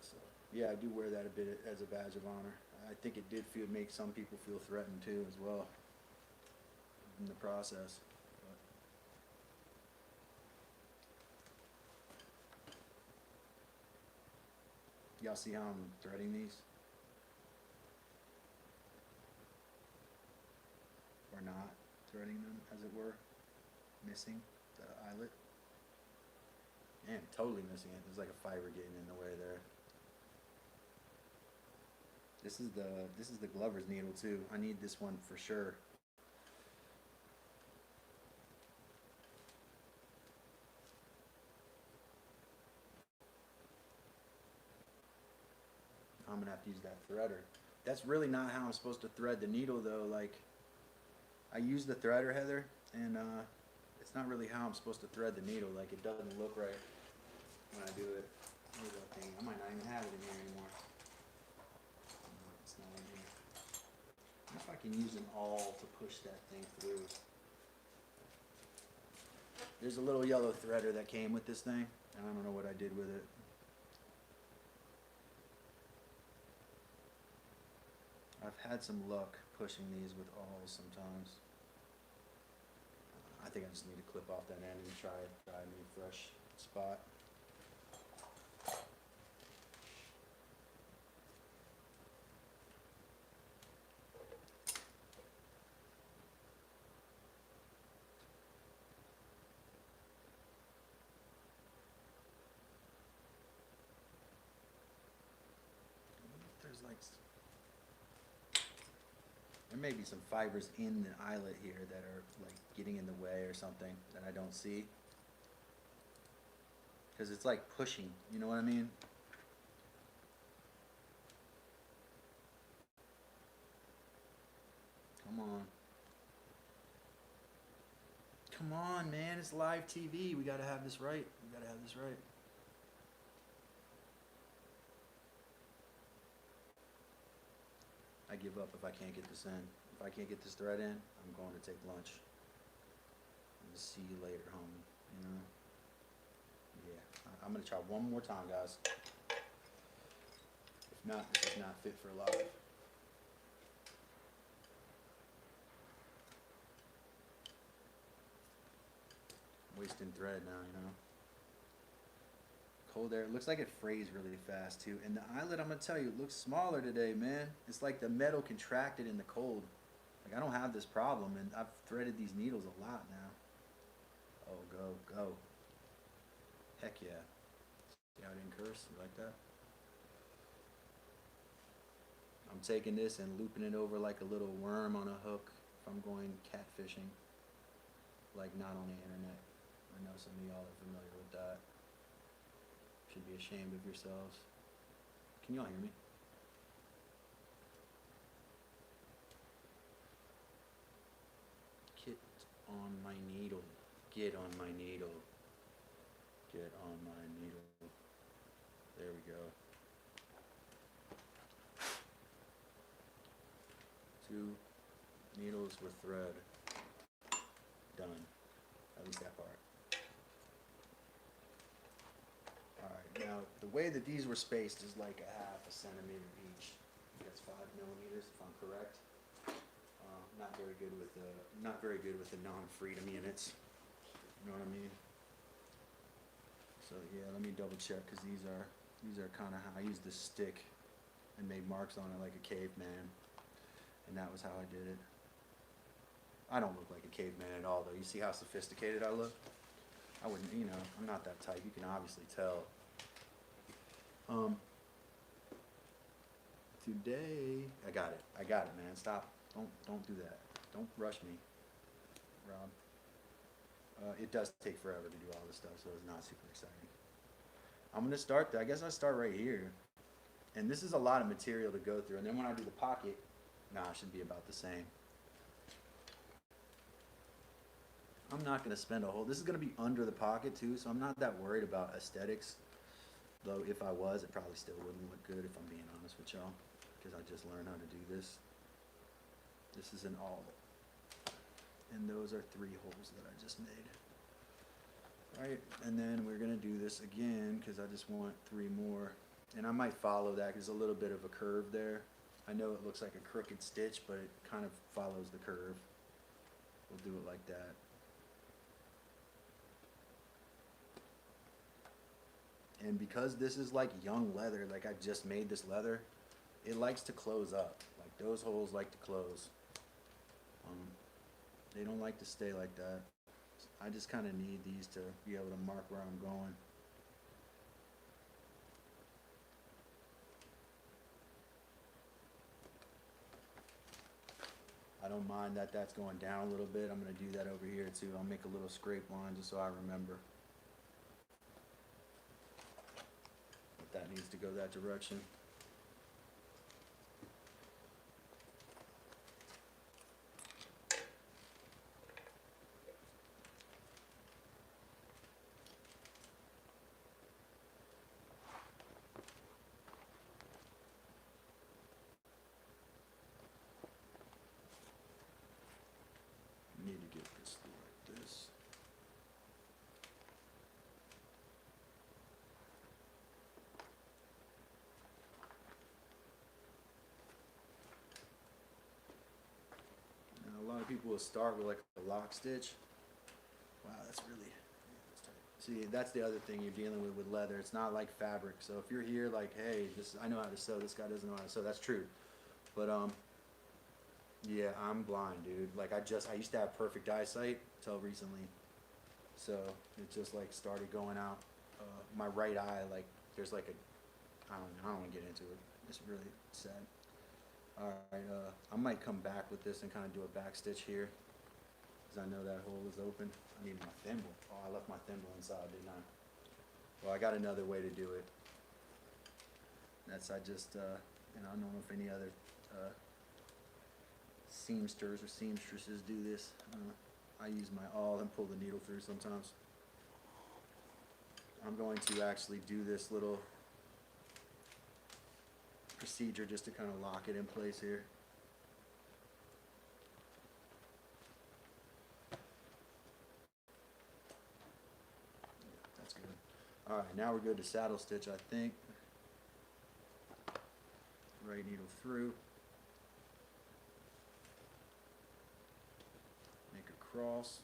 So yeah, I do wear that a bit as a badge of honor. I think it did make some people feel threatened too, as well, in the process. Y'all see how I'm threading these? Or not threading them, as it were, missing the eyelet. Man, totally missing it. There's like a fiber getting in the way there. This is the Glover's needle too. I need this one for sure. I'm gonna have to use that threader. That's really not how I'm supposed to thread the needle though. Like, I use the threader, Heather, and it's not really how I'm supposed to thread the needle. Like, it doesn't look right when I do it. Where's that thing? I might not even have it in here anymore. It's not in here. I wonder if I can use an awl to push that thing through. There's a little yellow threader that came with this thing, and I don't know what I did with it. I've had some luck pushing these with awls sometimes. I think I just need to clip off that end and try a new fresh spot. There's like, There may be some fibers in the eyelet here that are like getting in the way or something that I don't see. Because it's like pushing, you know what I mean? Come on. Come on, man, it's live TV. We gotta have this right. We gotta have this right. I give up if I can't get this in. If I can't get this thread in, I'm going to take lunch. And see you later, homie. You know? Yeah. I'm gonna try one more time, guys. If not, this is not fit for live. Wasting thread now, you know. Cold air. It looks like it frays really fast too. And the eyelet, I'm gonna tell you, it looks smaller today, man. It's like the metal contracted in the cold. Like I don't have this problem, and I've threaded these needles a lot now. Oh, go, go. Heck yeah. See how I didn't curse? You like that? I'm taking this and looping it over like a little worm on a hook if I'm going catfishing. Like not on the internet. I know some of y'all are familiar with that. Should be ashamed of yourselves. Can y'all hear me? Get on my needle. Get on my needle. Get on my needle. There we go. 2 needles with thread. Done. At least that part. Alright, now the way that these were spaced is like a ½ centimeter each. That's 5 millimeters if I'm correct. Not very good with the non-freedom units. You know what I mean? So yeah, let me double check because these are kind of how I used the stick and made marks on it like a caveman, and that was how I did it. I don't look like a caveman at all, though. You see how sophisticated I look? I wouldn't, you know, I'm not that type. You can obviously tell. Today, I got it, man. Stop. Don't do that. Don't rush me, Rob. It does take forever to do all this stuff, so it's not super exciting. I'm gonna start. I guess I start right here, and this is a lot of material to go through. And then when I do the pocket, it should be about the same. I'm not going to spend a whole, this is going to be under the pocket too, so I'm not that worried about aesthetics. Though if I was, it probably still wouldn't look good if I'm being honest with y'all, because I just learned how to do this. This is an awl, and those are 3 holes that I just made. Alright, and then we're going to do this again, because I just want 3 more. And I might follow that, because there's a little bit of a curve there. I know it looks like a crooked stitch, but it kind of follows the curve. We'll do it like that. And because this is like young leather, like I just made this leather, it likes to close up. Like those holes like to close. They don't like to stay like that. I just kind of need these to be able to mark where I'm going. I don't mind that that's going down a little bit. I'm going to do that over here too. I'll make a little scrape line just so I remember. That needs to go that direction. Need to get this like this. A lot of people will start with like a lock stitch. Wow, that's really, see, that's the other thing you're dealing with leather. It's not like fabric. So if you're here like, hey, this, I know how to sew, this guy doesn't know how to sew, that's true. But yeah, I'm blind, dude. Like I used to have perfect eyesight until recently. So it just like started going out. My right eye, like there's like a, I don't want to get into it. It's really sad. Alright, I might come back with this and kind of do a back stitch here, because I know that hole is open. I need my thimble. Oh, I left my thimble inside, didn't I? Well, I got another way to do it. That's, I just, and I don't know if any other seamsters or seamstresses do this. I use my awl and pull the needle through sometimes. I'm going to actually do this little procedure just to kind of lock it in place here. That's good. Alright, now we're good to saddle stitch, I think. Right needle through. Make a cross.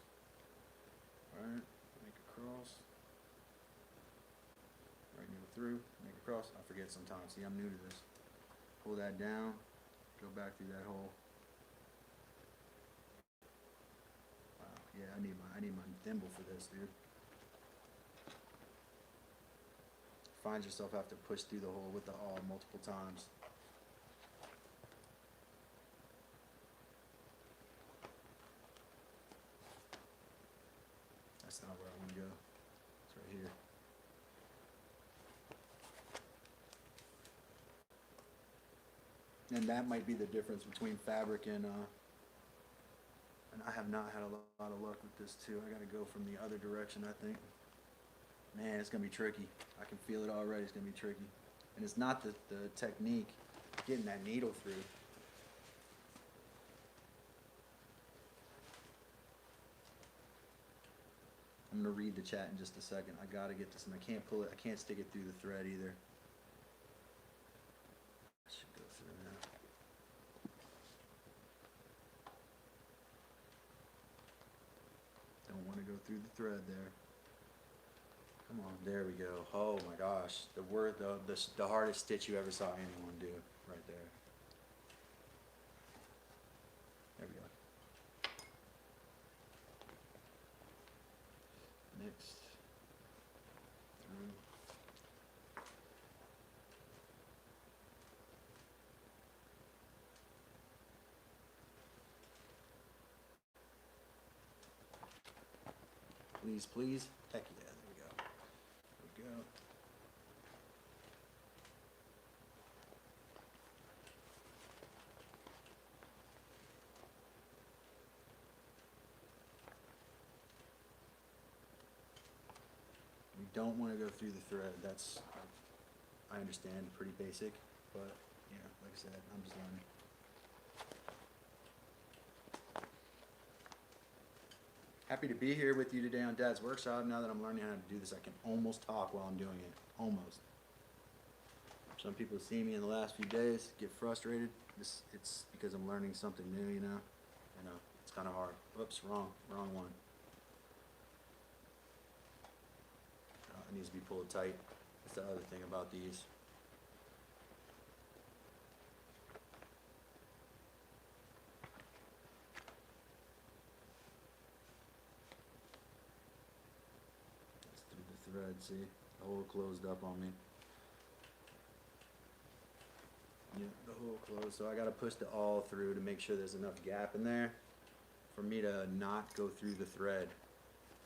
Alright, make a cross. Right needle through, make a cross. I forget sometimes. See, I'm new to this. Pull that down, go back through that hole. Wow, yeah, I need my thimble for this, dude. Find yourself have to push through the hole with the awl multiple times. That's not where I want to go. It's right here. And that might be the difference between fabric and I have not had a lot of luck with this too. I gotta go from the other direction, I think. Man, it's gonna be tricky. I can feel it already, it's gonna be tricky. And it's not the technique, getting that needle through. I'm gonna read the chat in just a second. I gotta get this, and I can't pull it, I can't stick it through the thread either. I should go through now. Don't want to go through the thread there. Come on, there we go. Oh my gosh, the hardest stitch you ever saw anyone do, right there. There we go. Next, through. Please, please. Heck yeah, there we go. There we go. We don't want to go through the thread. That's, I understand, pretty basic, but yeah, like I said, I'm just learning. Happy to be here with you today on Dad's Workshop. Now that I'm learning how to do this, I can almost talk while I'm doing it. Almost. Some people see me in the last few days, get frustrated. It's because I'm learning something new, you know. I know, it's kind of hard. Whoops, wrong one. It needs to be pulled tight. That's the other thing about these. Thread, see, the hole closed up on me. Yeah, the hole closed, so I gotta push the awl through to make sure there's enough gap in there for me to not go through the thread,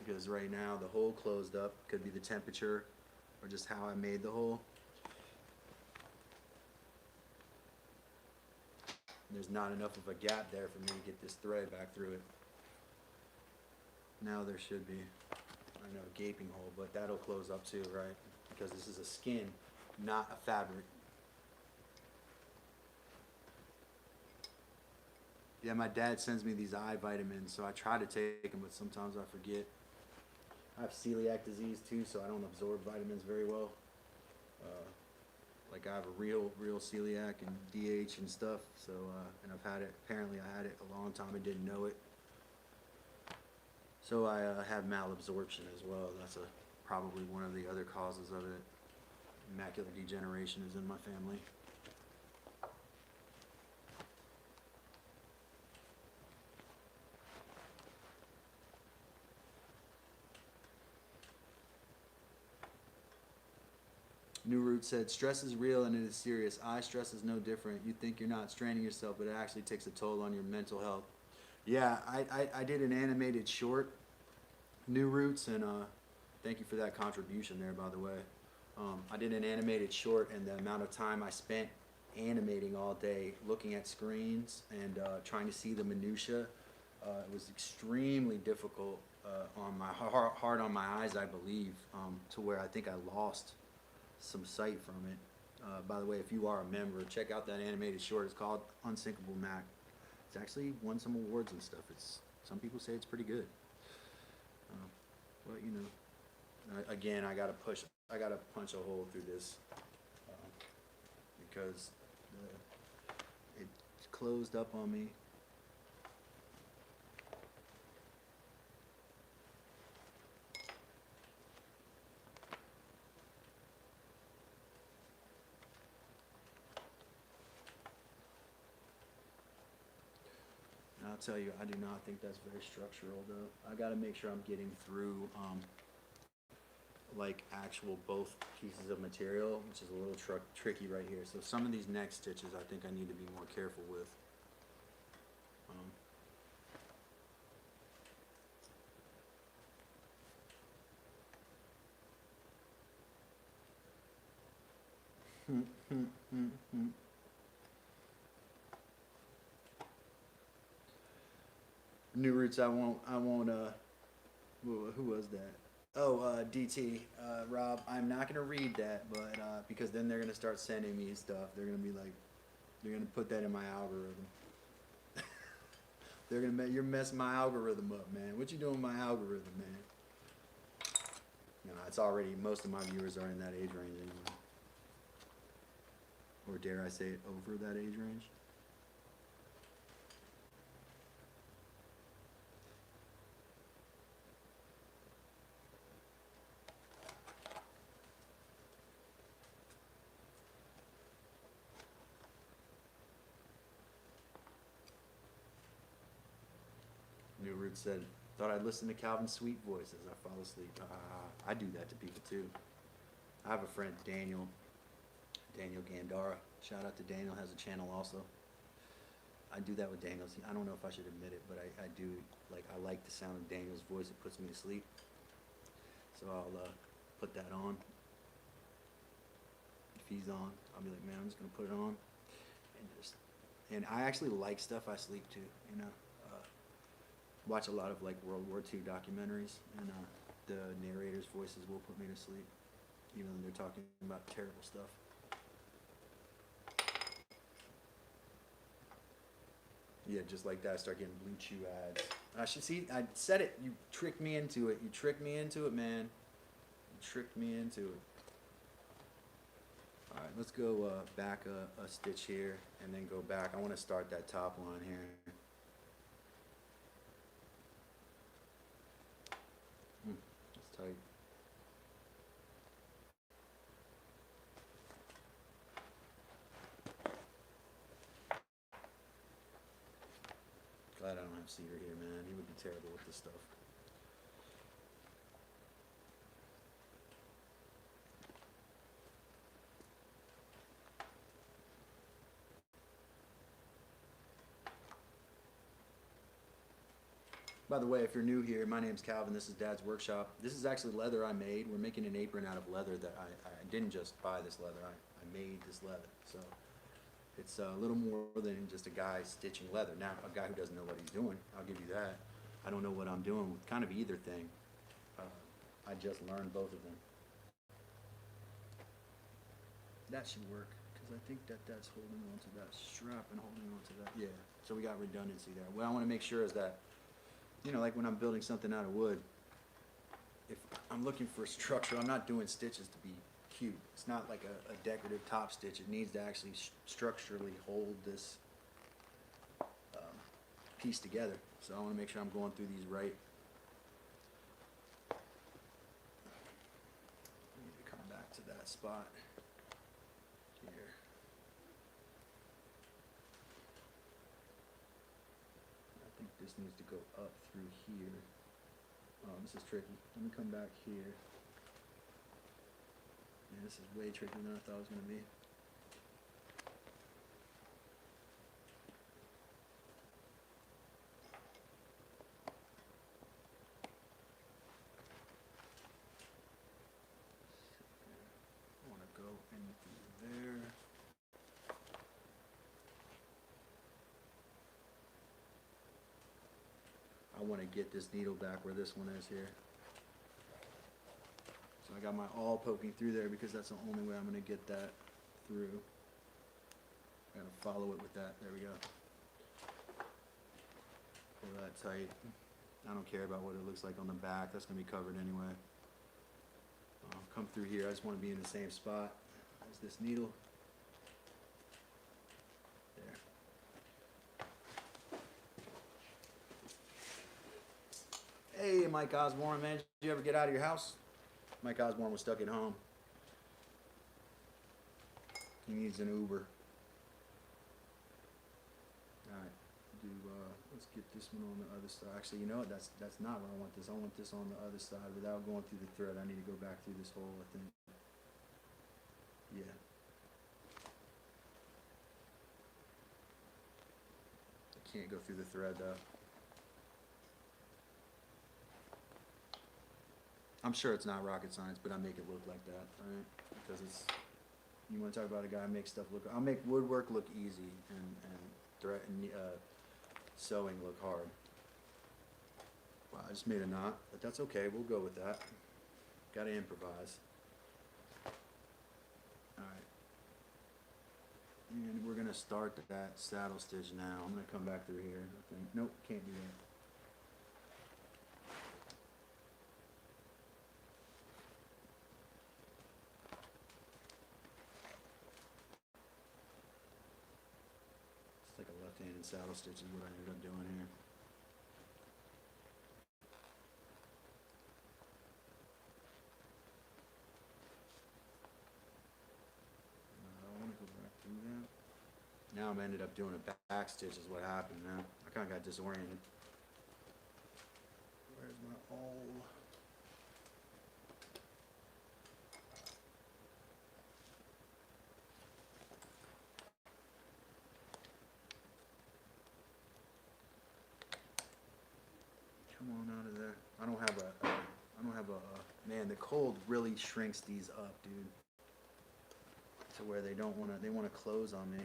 because right now the hole closed up. Could be the temperature or just how I made the hole. There's not enough of a gap there for me to get this thread back through it. Now there should be. I know, a gaping hole, but that'll close up too, right? Because this is a skin, not a fabric. Yeah, my dad sends me these eye vitamins, so I try to take them, but sometimes I forget. I have celiac disease too, so I don't absorb vitamins very well. Like I have a real celiac and DH and stuff, so, and I've had it, apparently I had it a long time and didn't know it. So I have malabsorption as well. That's probably one of the other causes of it. Macular degeneration is in my family. New Root said, stress is real and it is serious. Eye stress is no different. You think you're not straining yourself, but it actually takes a toll on your mental health. Yeah, I did an animated short, New Roots, and thank you for that contribution there, by the way. I did an animated short, and the amount of time I spent animating all day, looking at screens and trying to see the minutia, it was extremely difficult on my hard on my eyes, I believe, to where I think I lost some sight from it. By the way, if you are a member, check out that animated short. It's called Unsinkable Mac. It's actually won some awards and stuff. Some people say it's pretty good. But you know, again, I gotta punch a hole through this because it closed up on me. I'll tell you, I do not think that's very structural, though. I got to make sure I'm getting through, like, actual both pieces of material, which is a little tricky right here. So some of these neck stitches, I think I need to be more careful with. New Roots, I won't, who was that? Oh, DT, Rob, I'm not gonna read that, but, because then they're gonna start sending me stuff. They're gonna be like, they're gonna put that in my algorithm. You're messing my algorithm up, man. What you doing with my algorithm, man? You know, it's already, most of my viewers are in that age range anyway. Or dare I say it, over that age range? New Root said, thought I'd listen to Calvin's sweet voice as I fall asleep. I do that to people too. I have a friend, Daniel Gandara. Shout out to Daniel, has a channel also. I do that with Daniel. I don't know if I should admit it, but I do, like, I like the sound of Daniel's voice. It puts me to sleep. So I'll put that on. If he's on, I'll be like, man, I'm just gonna put it on. And I actually like stuff I sleep to, you know. Watch a lot of like World War II documentaries, and the narrators' voices will put me to sleep, even when they're talking about terrible stuff. Yeah, just like that, I start getting Blue Chew ads. I should see. I said it. You tricked me into it. You tricked me into it, man. You tricked me into it. All right, let's go back a stitch here, and then go back. I want to start that top line here. That's tight. Glad I don't have Cedar here, man. He would be terrible with this stuff. By the way, if you're new here, my name's Calvin. This is Dad's Workshop. This is actually leather I made. We're making an apron out of leather that I didn't just buy this leather. I made this leather. So it's a little more than just a guy stitching leather. Now, a guy who doesn't know what he's doing, I'll give you that. I don't know what I'm doing with kind of either thing. I just learned both of them. That should work, because I think that's holding on to that strap and holding on to that. Yeah, so we got redundancy there. What I want to make sure is that, you know, like when I'm building something out of wood, if I'm looking for structure, I'm not doing stitches to be cute. It's not like a decorative top stitch. It needs to actually structurally hold this piece together. So I want to make sure I'm going through these right. I need to come back to that spot here. I think this needs to go up through here. Oh, this is tricky. Let me come back here. Man, this is way trickier than I thought it was going to be. I want to go in through there. I want to get this needle back where this one is here. So I got my awl poking through there because that's the only way I'm going to get that through. Got to follow it with that. There we go. Pull that tight. I don't care about what it looks like on the back. That's going to be covered anyway. I'll come through here. I just want to be in the same spot as this needle. There. Hey, Mike Osborne, man. Did you ever get out of your house? Mike Osborne was stuck at home. He needs an Uber. Alright, let's get this one on the other side. Actually, you know what? That's not where I want this. I want this on the other side without going through the thread. I need to go back through this hole, I think. Yeah. I can't go through the thread though. I'm sure it's not rocket science, but I make it look like that, right? Because it's, you want to talk about a guy who makes stuff look, I'll make woodwork look easy and sewing look hard. Wow, I just made a knot, but that's okay, we'll go with that. Gotta improvise. Alright. And we're gonna start that saddle stitch now. I'm gonna come back through here, I think. Nope, can't do that. Like a left-handed saddle stitch is what I ended up doing here. I want to go back through that. Now I'm ended up doing a back stitch is what happened, man. I kind of got disoriented. Where's my awl? Come on out of there. I don't have a, man, the cold really shrinks these up, dude. To where they don't want to, they want to close on me.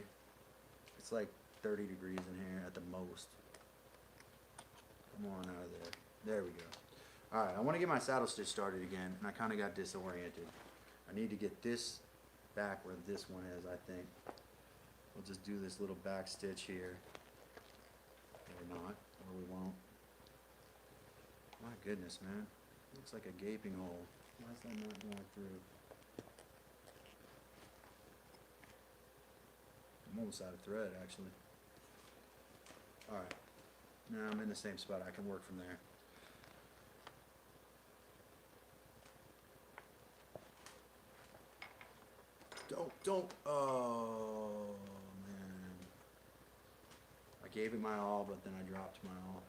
It's like 30 degrees in here at the most. Come on out of there. There we go. Alright, I want to get my saddle stitch started again, and I kind of got disoriented. I need to get this back where this one is, I think. We'll just do this little back stitch here. Or not, or we won't. My goodness, man. Looks like a gaping hole. Why is that not going through? I'm almost out of thread, actually. Alright. Now I'm in the same spot. I can work from there. Don't. Oh, man. I gave it my all, but then I dropped my all.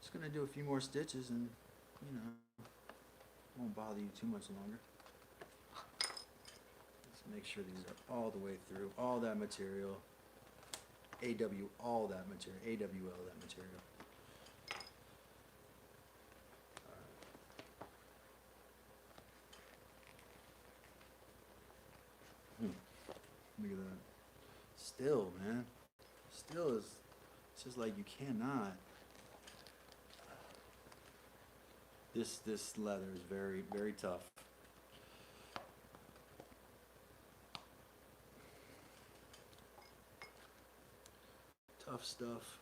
Just gonna do a few more stitches and, you know, won't bother you too much longer. Let's make sure these are all the way through, all that material, all that material, AWL that material. Look at that. Still, man. Still is, it's just like you cannot. This leather is very, very tough. Tough stuff.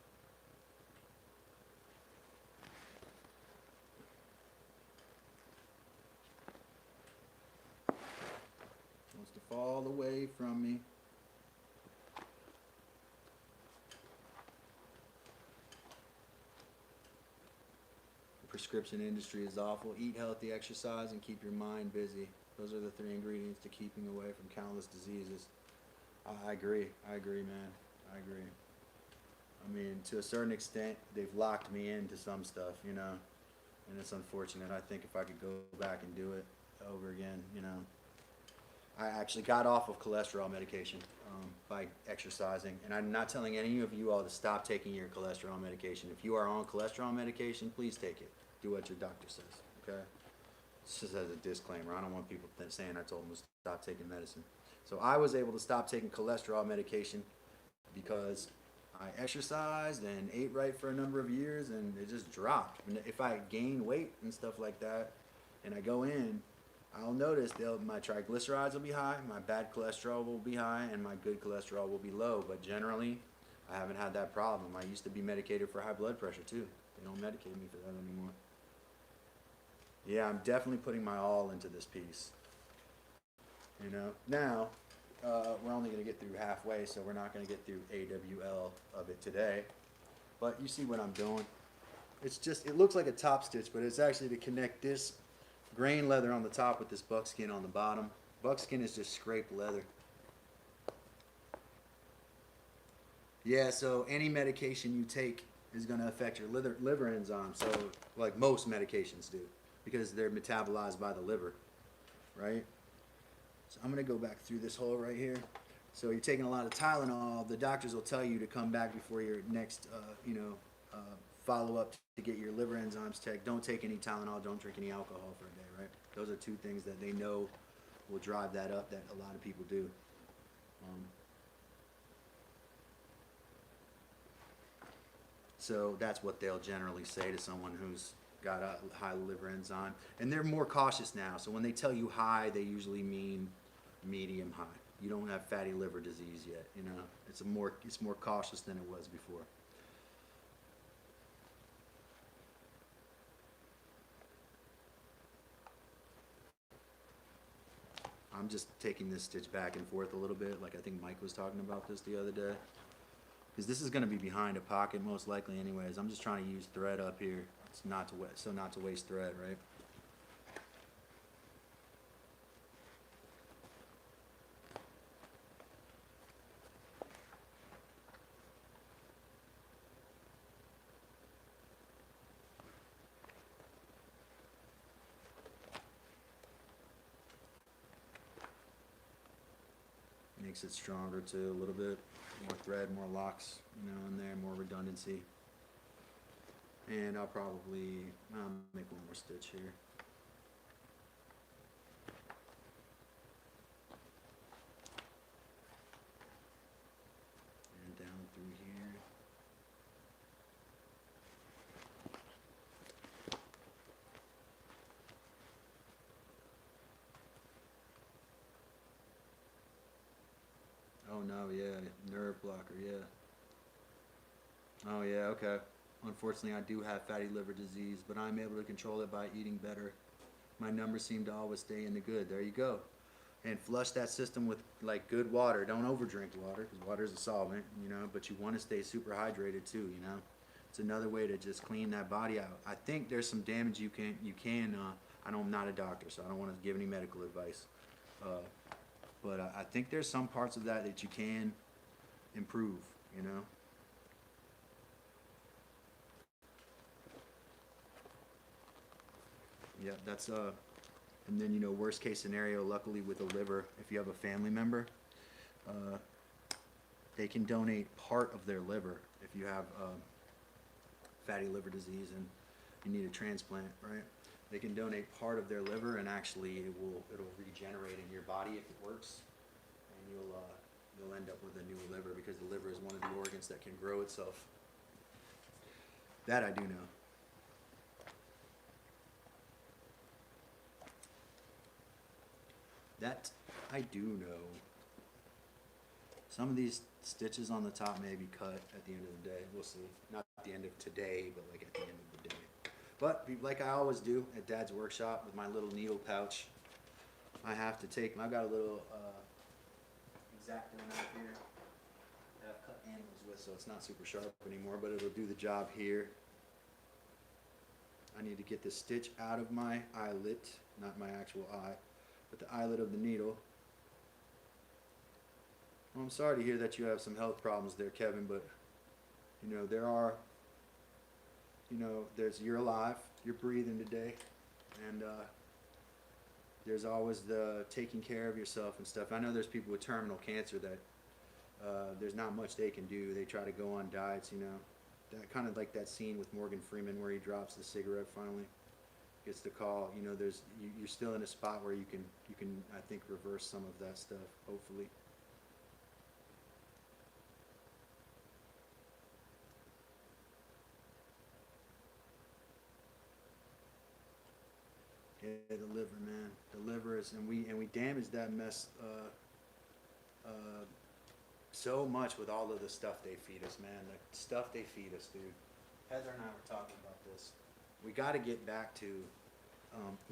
Wants to fall away from me. prescription industry is awful. Eat healthy, exercise, and keep your mind busy. Those are the 3 ingredients to keeping away from countless diseases. I agree, man. I agree. I mean, to a certain extent, they've locked me into some stuff, you know, and it's unfortunate. I think if I could go back and do it over again, you know. I actually got off of cholesterol medication by exercising, and I'm not telling any of you all to stop taking your cholesterol medication. If you are on cholesterol medication, please take it. Do what your doctor says, okay? It's just as a disclaimer. I don't want people saying I told them to stop taking medicine. So I was able to stop taking cholesterol medication because I exercised and ate right for a number of years, and it just dropped. And if I gain weight and stuff like that, and I go in, I'll notice my triglycerides will be high, my bad cholesterol will be high, and my good cholesterol will be low. But generally, I haven't had that problem. I used to be medicated for high blood pressure too. They don't medicate me for that anymore. Yeah, I'm definitely putting my all into this piece. You know, now we're only going to get through halfway, so we're not going to get through AWL of it today. But you see what I'm doing. It's just, it looks like a top stitch, but it's actually to connect this grain leather on the top with this buckskin on the bottom. Buckskin is just scraped leather. Yeah, so any medication you take is going to affect your liver enzymes, so like most medications do, because they're metabolized by the liver, right? So I'm going to go back through this hole right here. So you're taking a lot of Tylenol. The doctors will tell you to come back before your next, follow-up to get your liver enzymes checked. Don't take any Tylenol. Don't drink any alcohol for a day, right? Those are 2 things that they know will drive that up that a lot of people do. So that's what they'll generally say to someone who's got a high liver enzyme. And they're more cautious now. So when they tell you high, they usually mean medium high. You don't have fatty liver disease yet, you know. It's more cautious than it was before. I'm just taking this stitch back and forth a little bit, like I think Mike was talking about this the other day. Because this is going to be behind a pocket most likely anyways. I'm just trying to use thread up here. It's not to waste thread, right? Makes it stronger too, a little bit. More thread, more locks, you know, in there, more redundancy. And I'll probably make one more stitch here. And down through here. Oh no, yeah, nerve blocker, yeah. Oh yeah, okay. Unfortunately, I do have fatty liver disease, but I'm able to control it by eating better. My numbers seem to always stay in the good. There you go. And flush that system with like good water. Don't overdrink water, because water is a solvent, you know, but you want to stay super hydrated too, you know. It's another way to just clean that body out. I think there's some damage you can I'm not a doctor, so I don't want to give any medical advice. But I think there's some parts of that you can improve, you know. Yeah, that's and then, you know, worst case scenario, luckily with a liver, if you have a family member, they can donate part of their liver if you have fatty liver disease and you need a transplant, right? They can donate part of their liver, and actually it'll regenerate in your body if it works, and you'll end up with a new liver, because the liver is one of the organs that can grow itself. That I do know. That I do know. Some of these stitches on the top may be cut at the end of the day. We'll see. Not at the end of today, but like at the end of the day. But like I always do at Dad's workshop with my little needle pouch, I've got a little X-Acto knife here that I've cut animals with, so it's not super sharp anymore, but it'll do the job here. I need to get the stitch out of my eyelet, not my actual eye, but the eyelet of the needle. Well, I'm sorry to hear that you have some health problems there, Kevin, but you know, you're alive, you're breathing today, and there's always the taking care of yourself and stuff. I know there's people with terminal cancer that there's not much they can do. They try to go on diets, you know. That kind of like that scene with Morgan Freeman where he drops the cigarette finally, gets the call. You know, you're still in a spot where you can I think reverse some of that stuff, hopefully. Yeah, the liver, man. The liver is, and we damage that mess so much with all of the stuff they feed us, man. The stuff they feed us, dude. Heather and I were talking about this. We got to get back to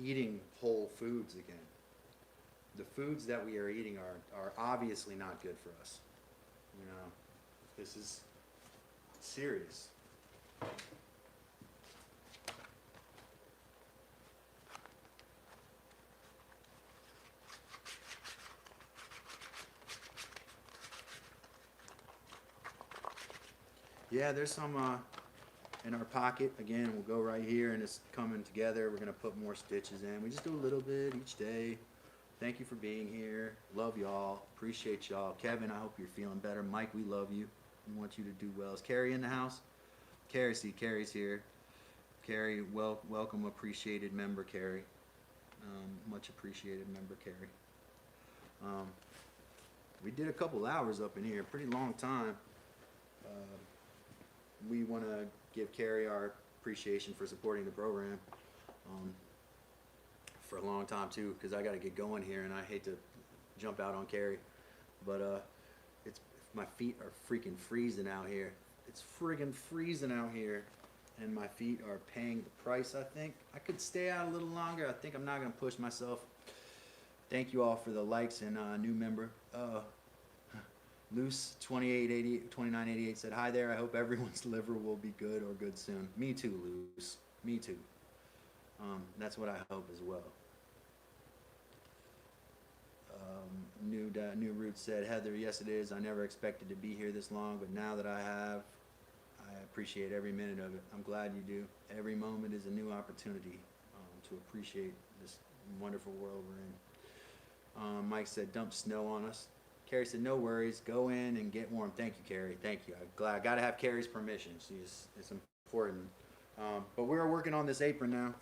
eating whole foods again. The foods that we are eating are obviously not good for us. You know, this is serious. Yeah, there's some in our pocket. Again, we'll go right here and it's coming together. We're going to put more stitches in. We just do a little bit each day. Thank you for being here. Love y'all. Appreciate y'all. Kevin, I hope you're feeling better. Mike, we love you. We want you to do well. Is Carrie in the house? Carrie, see, Carrie's here. Carrie, welcome, appreciated member, Carrie. Much appreciated member, Carrie. We did a couple hours up in here, pretty long time. We want to give Carrie our appreciation for supporting the program for a long time too, because I got to get going here and I hate to jump out on Carrie, but my feet are freaking freezing out here. It's friggin' freezing out here, and my feet are paying the price. I think I could stay out a little longer. I think I'm not gonna push myself. Thank you all for the likes and new member. Loose 2988 said, hi there, I hope everyone's liver will be good or good soon. Me too, Loose. Me too. That's what I hope as well. New Root said, Heather, yes it is. I never expected to be here this long, but now that I have, I appreciate every minute of it. I'm glad you do. Every moment is a new opportunity to appreciate this wonderful world we're in. Mike said, dump snow on us. Carrie said, no worries, go in and get warm. Thank you, Carrie, thank you. I'm glad, I gotta have Carrie's permission. It's important. But we're working on this apron now.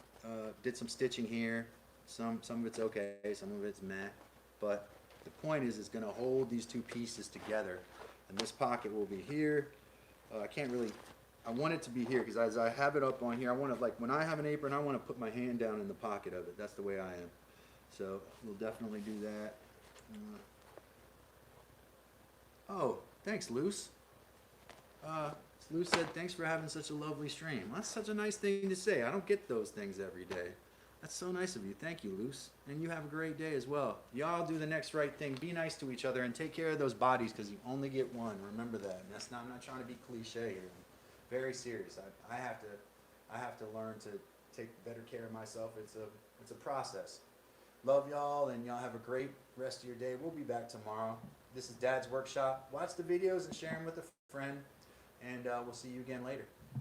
Did some stitching here. Some of it's okay, some of it's meh. But the point is, it's gonna hold these two pieces together. And this pocket will be here. I want it to be here, because as I have it up on here, I want to, like, when I have an apron, I want to put my hand down in the pocket of it. That's the way I am. So we'll definitely do that. Oh, thanks, Luce. Luce said, thanks for having such a lovely stream. Well, that's such a nice thing to say. I don't get those things every day. That's so nice of you. Thank you, Luce. And you have a great day as well. Y'all do the next right thing. Be nice to each other and take care of those bodies, because you only get one. Remember that. And that's not, I'm not trying to be cliche here. I'm very serious. I have to learn to take better care of myself. It's a process. Love y'all, and y'all have a great rest of your day. We'll be back tomorrow. This is Dad's Workshop. Watch the videos and share them with a friend, and we'll see you again later.